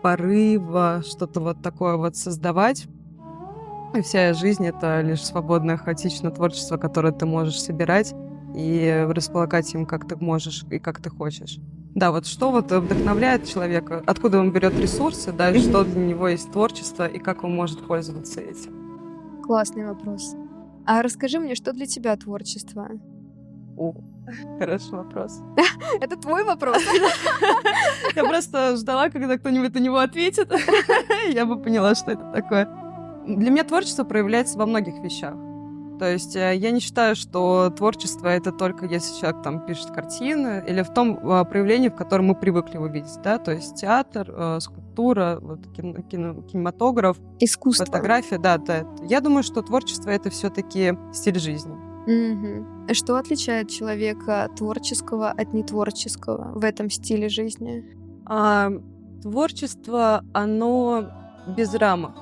порыва, что-то вот такое вот создавать. И вся жизнь — это лишь свободное, хаотичное творчество, которое ты можешь собирать и располагать им, как ты можешь и как ты хочешь. Да, вот что вот вдохновляет человека, откуда он берет ресурсы, да, и что для него есть творчество, и как он может пользоваться этим.
Классный вопрос. А расскажи мне, что для тебя творчество?
О, хороший вопрос.
Это твой вопрос?
Я просто ждала, когда кто-нибудь на него ответит. Я бы поняла, что это такое. Для меня творчество проявляется во многих вещах. То есть я не считаю, что творчество — это только если человек там пишет картины или в том проявлении, в котором мы привыкли его видеть, да, то есть театр, скульптура, вот, кинематограф,
искусство,
фотография, да. Я думаю, что творчество — это все-таки стиль жизни.
Угу. Что отличает человека творческого от нетворческого в этом стиле жизни?
Творчество, оно без рамок.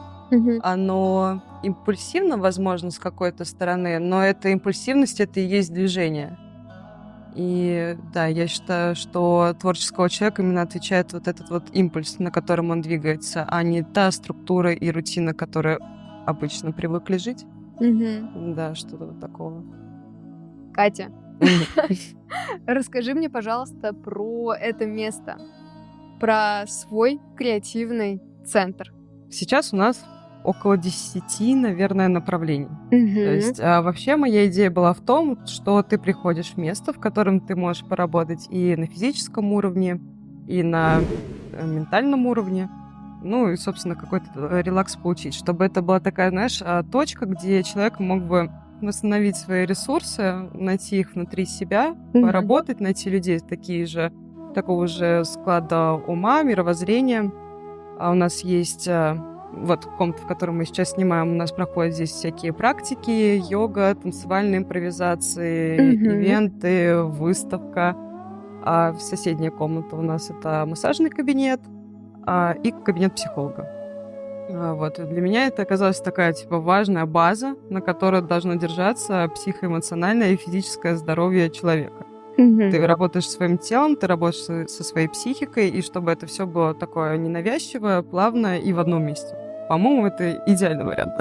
Оно импульсивно, возможно, с какой-то стороны, но эта импульсивность — это и есть движение. И да, я считаю, что творческого человека именно отвечает вот этот вот импульс, на котором он двигается, а не та структура и рутина, которой обычно привыкли жить. Да, что-то вот такого.
Катя, расскажи мне, пожалуйста, про это место, про свой креативный центр.
Сейчас у нас около 10, наверное, направлений. То есть вообще моя идея была в том, что ты приходишь в место, в котором ты можешь поработать и на физическом уровне, и на ментальном уровне, ну и, собственно, какой-то релакс получить, чтобы это была такая, знаешь, точка, где человек мог бы восстановить свои ресурсы, найти их внутри себя, поработать, найти людей такого же склада ума, мировоззрения. А у нас есть... Вот комната, в которой мы сейчас снимаем, у нас проходят здесь всякие практики, йога, танцевальные импровизации, ивенты, выставка. А в соседняя комната у нас это массажный кабинет и кабинет психолога. Вот. Для меня это оказалась такая важная база, на которой должно держаться психоэмоциональное и физическое здоровье человека. Ты работаешь своим телом, ты работаешь со своей психикой, и чтобы это все было такое ненавязчивое, плавное и в одном месте. По-моему, это идеальный вариант.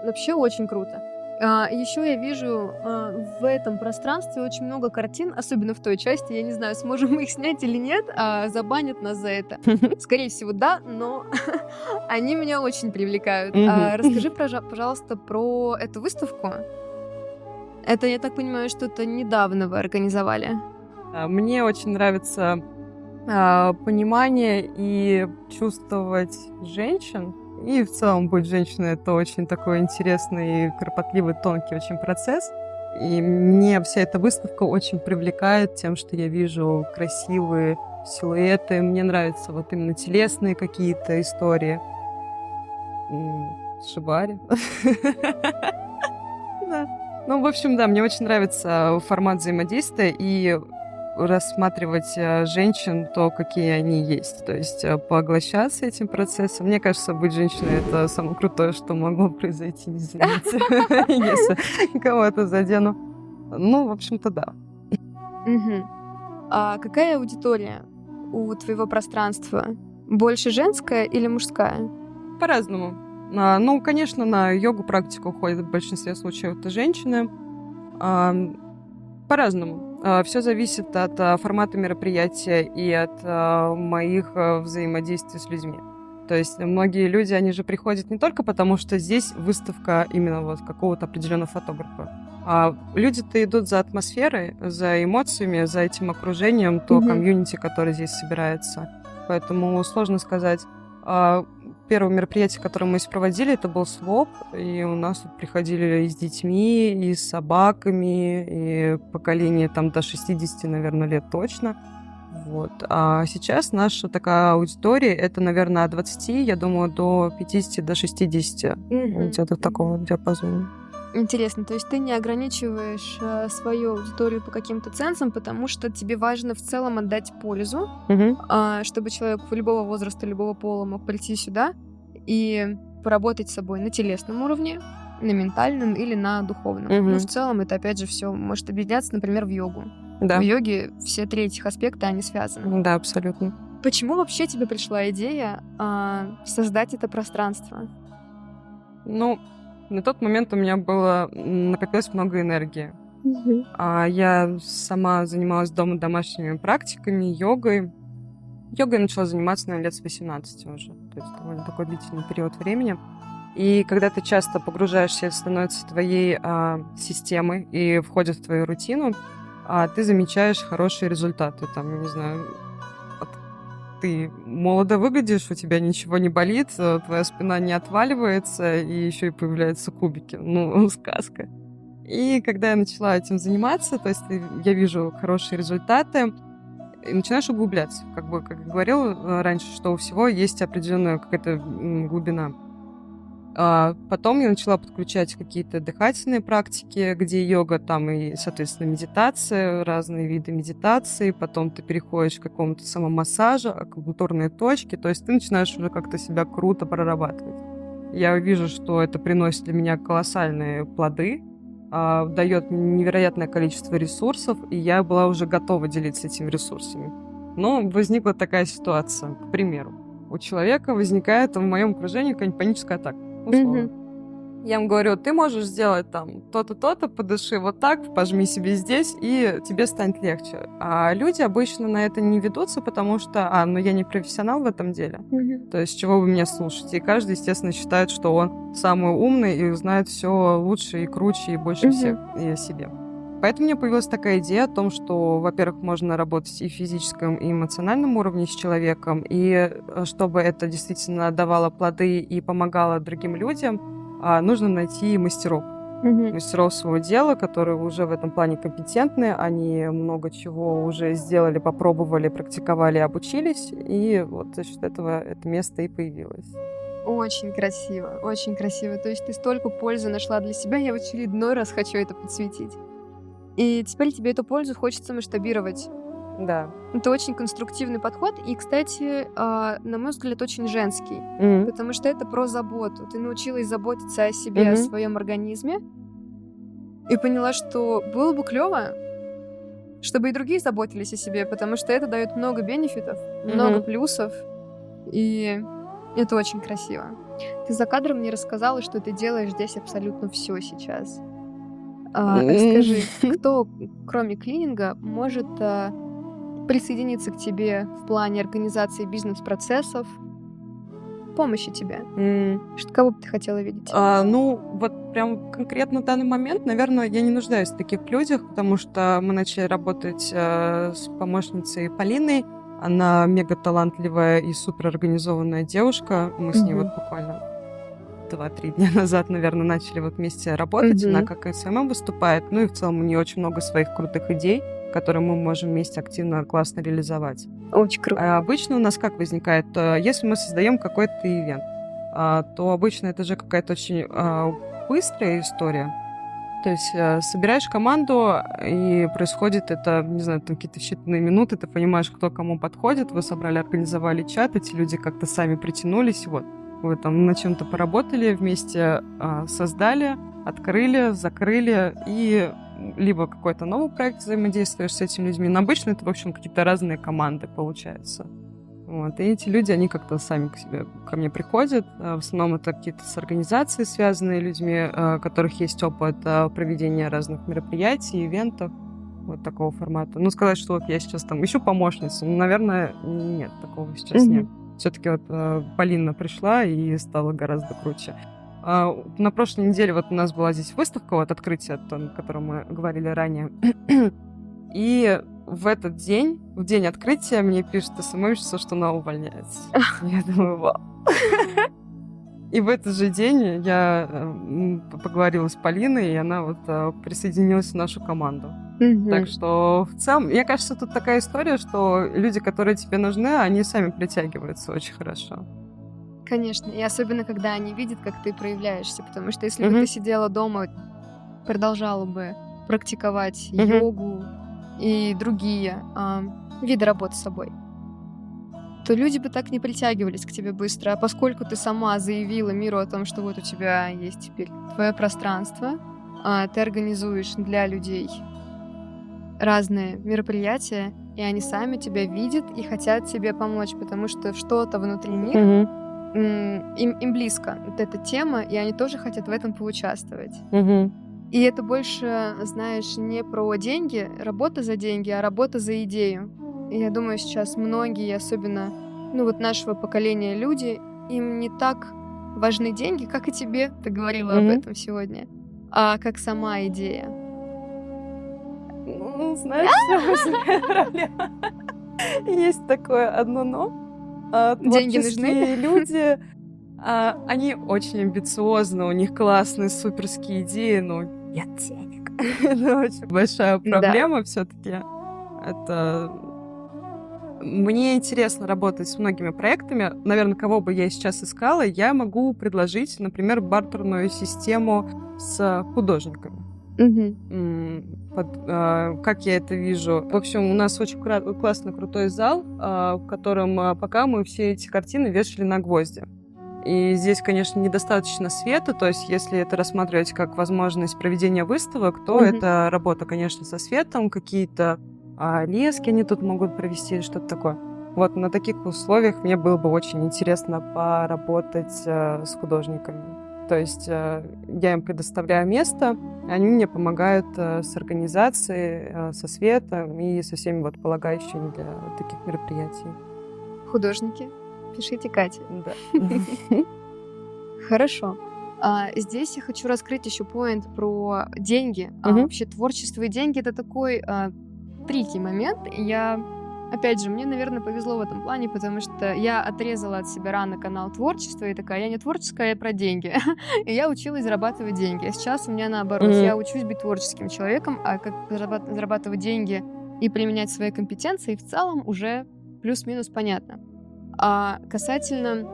Вообще очень круто. Еще я вижу в этом пространстве очень много картин, особенно в той части. Я не знаю, сможем мы их снять или нет, забанят нас за это. Скорее всего, да, но они меня очень привлекают. Расскажи, пожалуйста, про эту выставку. Это, я так понимаю, что-то недавно вы организовали.
Мне очень нравится понимание и чувствовать женщин. И в целом быть женщиной — это очень такой интересный, кропотливый, тонкий очень процесс. И мне вся эта выставка очень привлекает тем, что я вижу красивые силуэты. Мне нравятся вот именно телесные какие-то истории. Шибари. Ну, в общем, да, мне очень нравится формат взаимодействия и рассматривать женщин, то, какие они есть. То есть поглощаться этим процессом. Мне кажется, быть женщиной — это самое крутое, что могло произойти, извините, если кого-то задену. Ну, в общем-то, да.
А какая аудитория у твоего пространства? Больше женская или мужская?
По-разному. Ну, конечно, на йогу-практику ходят в большинстве случаев это женщины. По-разному. Все зависит от формата мероприятия и от моих взаимодействий с людьми. То есть многие люди, они же приходят не только потому, что здесь выставка именно вот какого-то определенного фотографа. А люди-то идут за атмосферой, за эмоциями, за этим окружением, то комьюнити, которое здесь собирается. Поэтому сложно сказать. Первое мероприятие, которое мы здесь проводили, это был своп, и у нас тут приходили и с детьми, и с собаками, и поколение там до 60, наверное, лет точно. Вот. А сейчас наша такая аудитория, это, наверное, от 20, я думаю, до 50, до 60, где-то в таком диапазоне.
Интересно, то есть ты не ограничиваешь свою аудиторию по каким-то цензам, потому что тебе важно в целом отдать пользу, чтобы человек любого возраста, любого пола мог прийти сюда и поработать с собой на телесном уровне, на ментальном или на духовном. Ну, в целом это, опять же, все может объединяться, например, в йогу.
Да.
В йоге все 3 этих аспекта, они связаны.
Да, абсолютно.
Почему вообще тебе пришла идея создать это пространство?
Ну, на тот момент у меня накопилось много энергии. Я сама занималась дома домашними практиками, йогой. Йогой я начала заниматься, наверное, лет с 18 уже. То есть довольно такой длительный период времени. И когда ты часто погружаешься, это становится твоей системой и входит в твою рутину, ты замечаешь хорошие результаты. Там, не знаю, ты молодо выглядишь, у тебя ничего не болит, твоя спина не отваливается, и еще и появляются кубики. Ну, сказка. И когда я начала этим заниматься, то есть я вижу хорошие результаты, и начинаешь углубляться. Как я говорила раньше, что у всего есть определенная какая-то глубина. Потом я начала подключать какие-то дыхательные практики, где йога, там и, соответственно, медитация, разные виды медитации. Потом ты переходишь к какому-то самомассажу, акупунктурные точки. То есть ты начинаешь уже как-то себя круто прорабатывать. Я вижу, что это приносит для меня колоссальные плоды, дает невероятное количество ресурсов, и я была уже готова делиться этими ресурсами. Но возникла такая ситуация, к примеру. У человека возникает в моем окружении какая-нибудь паническая атака. Условно. Я ему говорю, ты можешь сделать там то-то, то-то, подыши вот так, пожми себе здесь, и тебе станет легче. А люди обычно на это не ведутся, потому что, я не профессионал в этом деле. То есть чего вы меня слушаете? И каждый, естественно, считает, что он самый умный и знает все лучше и круче, и больше всех и о себе. Поэтому у меня появилась такая идея о том, что, во-первых, можно работать и в физическом, и эмоциональном уровне с человеком, и чтобы это действительно давало плоды и помогало другим людям, нужно найти мастеров. Мастеров своего дела, которые уже в этом плане компетентны, они много чего уже сделали, попробовали, практиковали, обучились, и вот за счет этого это место и появилось.
Очень красиво, очень красиво. То есть ты столько пользы нашла для себя, я в очередной раз хочу это подсветить. И теперь тебе эту пользу хочется масштабировать.
Да.
Это очень конструктивный подход. И, кстати, на мой взгляд, очень женский. Потому что это про заботу. Ты научилась заботиться о себе, о своем организме. И поняла, что было бы клево, чтобы и другие заботились о себе, потому что это дает много бенефитов, много плюсов. И это очень красиво. Ты за кадром мне рассказала, что ты делаешь здесь абсолютно все сейчас. Скажи, кто, кроме клининга, может присоединиться к тебе в плане организации бизнес-процессов, помощи тебе? Кого бы ты хотела видеть?
Вот прям конкретно в данный момент, наверное, я не нуждаюсь в таких людях, потому что мы начали работать с помощницей Полиной. Она мега талантливая и супер организованная девушка. Мы с ней вот буквально 2-3 дня назад, наверное, начали вот вместе работать. Она как СММ выступает. Ну и в целом у нее очень много своих крутых идей, которые мы можем вместе активно, классно реализовать.
Очень круто.
Обычно у нас как возникает? Если мы создаем какой-то ивент, то обычно это же какая-то очень быстрая история. То есть собираешь команду, и происходит это, не знаю, там какие-то считанные минуты, ты понимаешь, кто кому подходит, вы собрали, организовали чат, эти люди как-то сами притянулись, вот. Вы там над чем-то поработали, вместе создали, открыли, закрыли, и либо какой-то новый проект взаимодействуешь с этими людьми. Но обычно это, в общем, какие-то разные команды получаются. Вот. И эти люди, они как-то сами ко мне приходят. В основном это какие-то с организацией связанные людьми, у которых есть опыт проведения разных мероприятий, ивентов. Вот такого формата. Ну, сказать, что вот я сейчас там ищу помощницу, наверное, нет, такого сейчас нет. Все-таки вот Полина пришла и стала гораздо круче. На прошлой неделе вот у нас была здесь выставка, вот открытие, о котором мы говорили ранее. И в этот день, в день открытия, мне пишет СММщица, что она увольняется. Я думаю, вау. И в этот же день я поговорила с Полиной, и она вот присоединилась в нашу команду. Так что в целом, мне кажется, тут такая история, что люди, которые тебе нужны, они сами притягиваются очень хорошо.
Конечно, и особенно, когда они видят, как ты проявляешься, потому что если бы ты сидела дома продолжала бы практиковать йогу и другие виды работы с собой, то люди бы так не притягивались к тебе быстро. А поскольку ты сама заявила миру о том, что вот у тебя есть теперь твое пространство, ты организуешь для людей разные мероприятия, и они сами тебя видят и хотят тебе помочь, потому что что-то внутри них им близко вот эта тема, и они тоже хотят в этом поучаствовать. И это больше, знаешь, не про деньги, работа за деньги, а работа за идею. И я думаю, сейчас многие, особенно нашего поколения люди, им не так важны деньги, как и тебе, ты говорила об этом сегодня, а как сама идея.
Знаешь, возникает проблема. Есть такое одно «но».
Деньги нужны?
Люди, они очень амбициозны, у них классные, суперские идеи, но нет денег. Это очень большая проблема все-таки. Это... Мне интересно работать с многими проектами. Наверное, кого бы я сейчас искала, я могу предложить, например, бартерную систему с художниками. Как я это вижу? В общем, у нас очень классный, крутой зал, в котором пока мы все эти картины вешали на гвозди. И здесь, конечно, недостаточно света, то есть если это рассматривать как возможность проведения выставок, то это работа, конечно, со светом, какие-то лески они тут могут провести, что-то такое. Вот на таких условиях мне было бы очень интересно поработать с художниками. То есть я им предоставляю место, они мне помогают с организацией, со светом и со всеми полагающими для таких мероприятий.
Художники, пишите Кате.
Да.
Хорошо. Здесь я хочу раскрыть еще поинт про деньги. Вообще творчество и деньги — это такой трики момент. Опять же, мне, наверное, повезло в этом плане, потому что я отрезала от себя рано канал творчества и такая, я не творческая, я про деньги. И я училась зарабатывать деньги. А сейчас у меня наоборот. Я учусь быть творческим человеком, а как зарабатывать деньги и применять свои компетенции в целом уже плюс-минус понятно. А касательно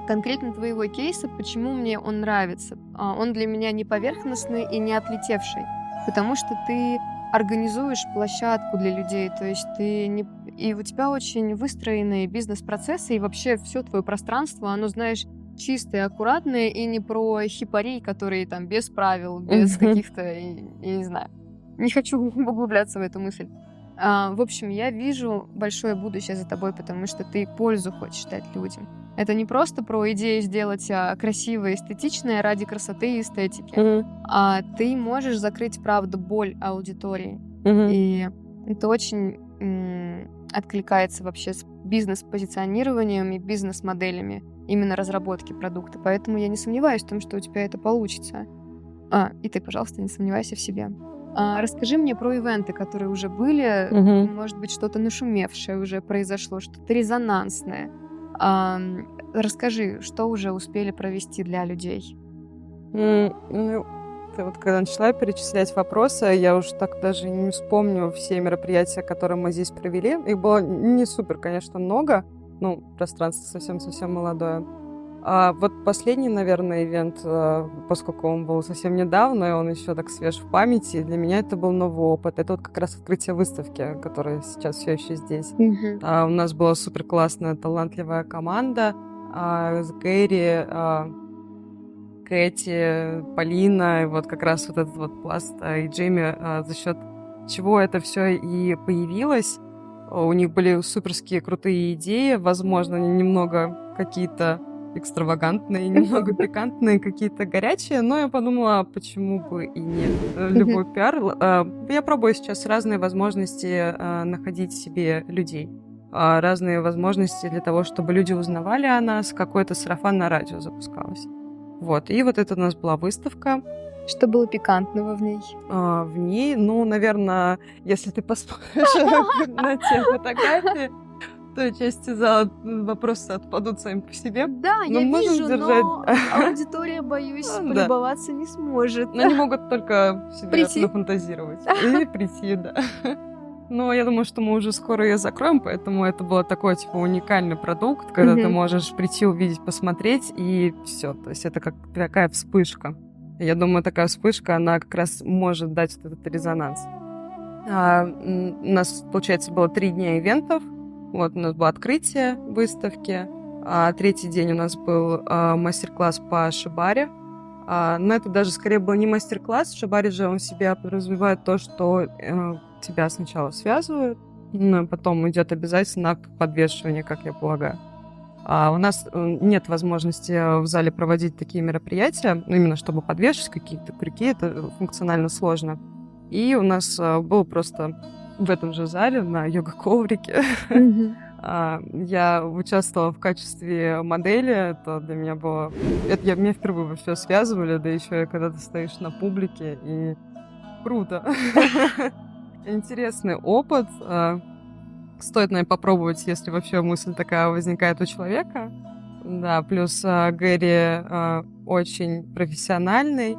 конкретно твоего кейса, почему мне он нравится? Он для меня не поверхностный и не отлетевший, потому что ты организуешь площадку для людей, то есть и у тебя очень выстроенные бизнес-процессы, и вообще все твое пространство, оно, знаешь, чистое, аккуратное, и не про хипарей, которые там без правил, без каких-то, я не знаю. Не хочу углубляться в эту мысль. В общем, я вижу большое будущее за тобой, потому что ты пользу хочешь дать людям. Это не просто про идею сделать красивое, эстетичное ради красоты и эстетики, а ты можешь закрыть, правда, боль аудитории. И это очень откликается вообще с бизнес-позиционированием и бизнес-моделями именно разработки продукта. Поэтому я не сомневаюсь в том, что у тебя это получится. И ты, пожалуйста, не сомневайся в себе. Расскажи мне про ивенты, которые уже были. Может быть, что-то нашумевшее уже произошло, что-то резонансное. Расскажи, что уже успели провести для людей.
Ты когда начала перечислять вопросы, я уж так даже не вспомню все мероприятия, которые мы здесь провели. Их было не супер, конечно, много. Пространство совсем-совсем молодое. А вот последний, наверное, ивент, поскольку он был совсем недавно, и он еще так свеж в памяти, для меня это был новый опыт. Это как раз открытие выставки, которая сейчас все еще здесь. У нас была супер классная, талантливая команда с Гэри, Кэти, Полина, и как раз этот пласт и Джейми, за счет чего это все и появилось. У них были суперские крутые идеи, возможно, немного какие-то экстравагантные, немного пикантные, какие-то горячие, но я подумала, почему бы и нет. Любой пиар. Я пробую сейчас разные возможности находить себе людей. Разные возможности для того, чтобы люди узнавали о нас, какое-то сарафанное радио запускалось. И это у нас была выставка.
Что было пикантного в ней?
В ней, наверное, если ты посмотришь на те фотографии, в той части зала вопросы отпадут сами по себе.
Да, я вижу, но аудитория, боюсь, полюбоваться не сможет.
Они могут только себе нафантазировать. И прийти, да. Но я думаю, что мы уже скоро ее закроем, поэтому это был такой, уникальный продукт, когда ты можешь прийти, увидеть, посмотреть, и все. То есть это как такая вспышка. Я думаю, такая вспышка, она как раз может дать вот этот резонанс. У нас, получается, было 3 дня ивентов. Вот, у нас было открытие выставки, третий день у нас был мастер-класс по шибари. Но это даже скорее был не мастер-класс. Шибари же он в себя подразумевает то, что тебя сначала связывают, но потом идет обязательно акт подвешивания, как я полагаю. У нас нет возможности в зале проводить такие мероприятия, именно чтобы подвешивать какие-то крюки, это функционально сложно. И у нас был просто в этом же зале на йога-коврике. Я участвовала в качестве модели, это для меня было... Меня впервые вообще связывали, да еще и когда ты стоишь на публике, и круто. Интересный опыт. Стоит, наверное, попробовать, если вообще мысль такая возникает у человека. Да, плюс Гэри очень профессиональный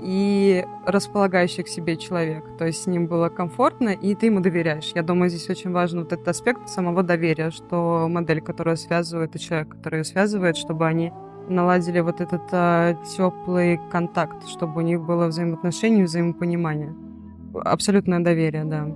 и располагающий к себе человек. То есть с ним было комфортно, и ты ему доверяешь. Я думаю, здесь очень важен вот этот аспект самого доверия, что модель, которая связывает, и человек, который ее связывает, чтобы они наладили вот этот теплый контакт, чтобы у них было взаимоотношение, взаимопонимание. Абсолютное доверие, да.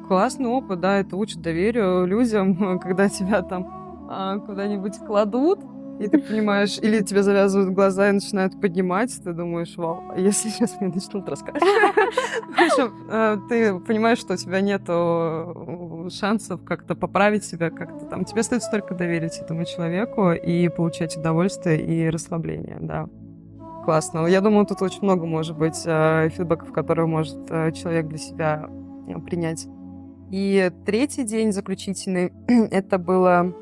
Классный опыт, да, это учит доверию людям, когда тебя там куда-нибудь кладут, и ты понимаешь, или тебе завязывают глаза и начинают поднимать, ты думаешь, вау, а если сейчас мне начнут рассказывать? В общем, ты понимаешь, что у тебя нету шансов как-то поправить себя, как-то там. Тебе остается только доверить этому человеку и получать удовольствие и расслабление, да. Классно. Я думаю, тут очень много может быть фидбэков, которые может человек для себя принять. И третий день заключительный, это было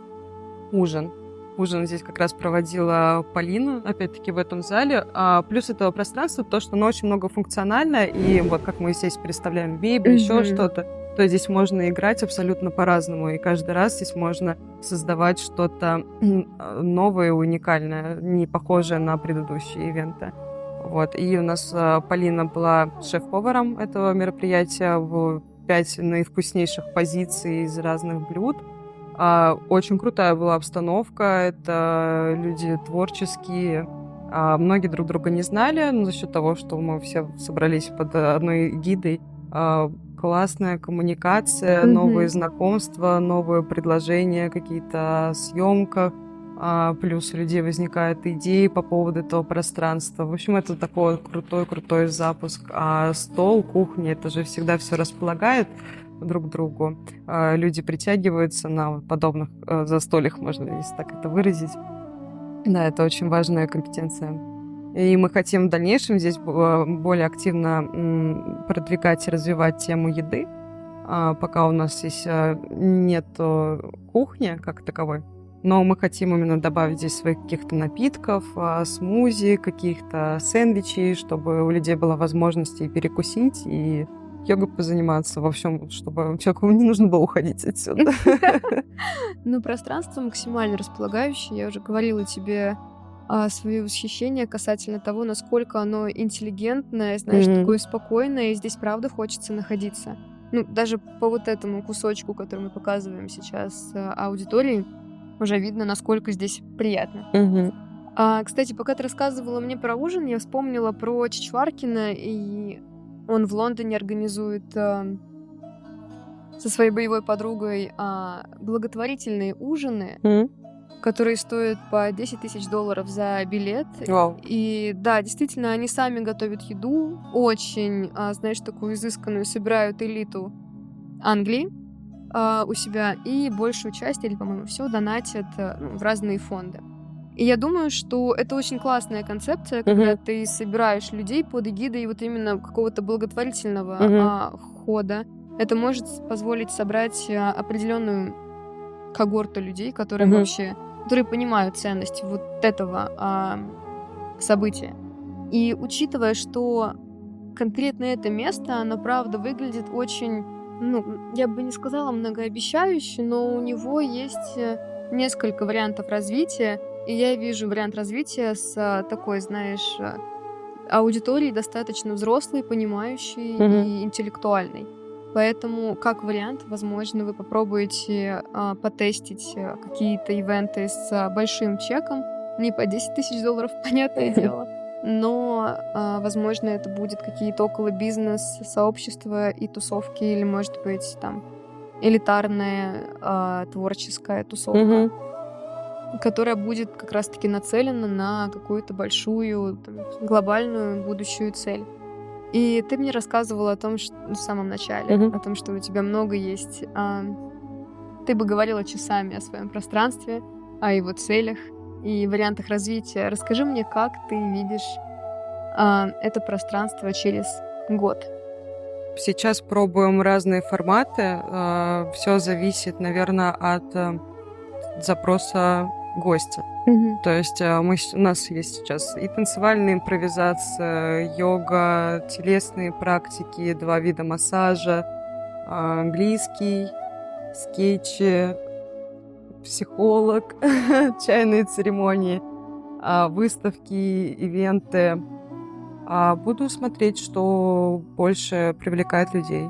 ужин. Ужин здесь как раз проводила Полина, опять-таки в этом зале. Плюс этого пространства, то, что оно очень многофункциональное, и вот как мы здесь представляем мебель, еще что-то, то здесь можно играть абсолютно по-разному, и каждый раз здесь можно создавать что-то новое, уникальное, не похожее на предыдущие ивенты. Вот. И у нас Полина была шеф-поваром этого мероприятия в 5 наивкуснейших позиций из разных блюд. Очень крутая была обстановка, это люди творческие, многие друг друга не знали, но за счет того, что мы все собрались под одной гидой, классная коммуникация, новые знакомства, новые предложения, какие-то съемках, плюс у людей возникают идеи по поводу этого пространства. В общем, это такой крутой запуск. А стол, кухня, это же всегда все располагает друг к другу. Люди притягиваются на подобных застольях, можно, если так это выразить. Да, это очень важная компетенция. И мы хотим в дальнейшем здесь более активно продвигать и развивать тему еды. Пока у нас здесь нет кухни как таковой, но мы хотим именно добавить здесь своих каких-то напитков, смузи, каких-то сэндвичей, чтобы у людей была возможность и перекусить, и йогой позаниматься, в общем, чтобы человеку не нужно было уходить отсюда.
Ну, пространство максимально располагающее. Я уже говорила тебе свое восхищение касательно того, насколько оно интеллигентное, знаешь, такое спокойное, и здесь правда хочется находиться. Ну, даже по вот этому кусочку, который мы показываем сейчас аудитории, уже видно, насколько здесь приятно. Кстати, пока ты рассказывала мне про ужин, я вспомнила про Чичваркина, и он в Лондоне организует со своей боевой подругой благотворительные ужины, которые стоят по $10 000 за билет.
Вау.
И да, действительно, они сами готовят еду, очень, знаешь, такую изысканную, собирают элиту Англии у себя, и большую часть, или, по-моему, все донатят в разные фонды. И я думаю, что это очень классная концепция, когда ты собираешь людей под эгидой вот именно какого-то благотворительного хода. Это может позволить собрать определенную когорту людей, которые которые понимают ценность вот этого события. И учитывая, что конкретно это место, оно, правда, выглядит очень, я бы не сказала многообещающе, но у него есть несколько вариантов развития. И я вижу вариант развития с такой, знаешь, аудиторией достаточно взрослой, понимающей и интеллектуальной. Поэтому, как вариант, возможно, вы попробуете потестить какие-то ивенты с большим чеком, не по $10 000, понятное дело, но, возможно, это будет какие-то около бизнес-сообщества и тусовки, или, может быть, там, элитарная творческая тусовка, которая будет как раз-таки нацелена на какую-то большую, там, глобальную будущую цель. И ты мне рассказывала о том, что в самом начале, о том, что у тебя много есть. Ты бы говорила часами о своем пространстве, о его целях и вариантах развития. Расскажи мне, как ты видишь это пространство через год.
Сейчас пробуем разные форматы. Все зависит, наверное, от запроса гостя. То есть у нас есть сейчас и танцевальная импровизация, йога, телесные практики, 2 вида массажа, английский, скетчи, психолог, чайные церемонии, выставки, ивенты. Буду смотреть, что больше привлекает людей.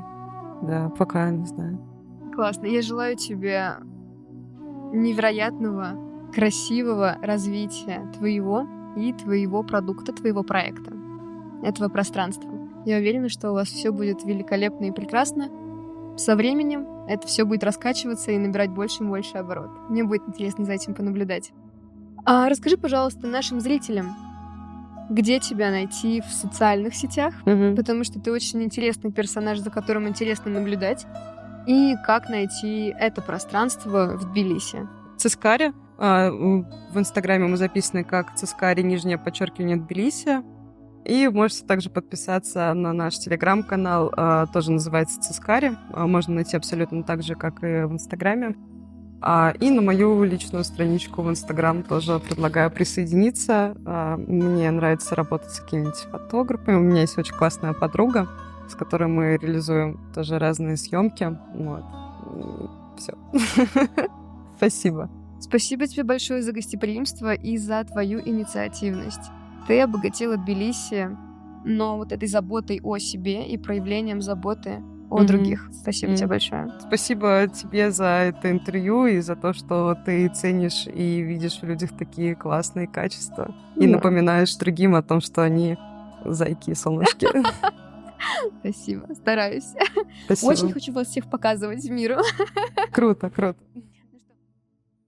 Да, пока не знаю.
Классно. Я желаю тебе невероятного, красивого развития твоего и твоего продукта, твоего проекта, этого пространства. Я уверена, что у вас все будет великолепно и прекрасно. Со временем это все будет раскачиваться и набирать больше и больше оборот. Мне будет интересно за этим понаблюдать. Расскажи, пожалуйста, нашим зрителям, где тебя найти в социальных сетях, потому что ты очень интересный персонаж, за которым интересно наблюдать, и как найти это пространство в Тбилиси.
Цискари. В Инстаграме мы записаны как Цискари, _, Тбилиси. И можете также подписаться на наш Телеграм-канал, тоже называется Цискари. Можно найти абсолютно так же, как и в Инстаграме. И на мою личную страничку в Инстаграм тоже предлагаю присоединиться. Мне нравится работать с какими-нибудь фотографами. У меня есть очень классная подруга, с которой мы реализуем тоже разные съемки. Вот. Все. Спасибо.
Спасибо тебе большое за гостеприимство и за твою инициативность. Ты обогатила Тбилиси, но вот этой заботой о себе и проявлением заботы о других. Спасибо тебе большое.
Спасибо тебе за это интервью и за то, что ты ценишь и видишь в людях такие классные качества. И напоминаешь другим о том, что они зайки и солнышки.
Спасибо, стараюсь.
Спасибо.
Очень хочу вас всех показывать миру.
Круто, круто.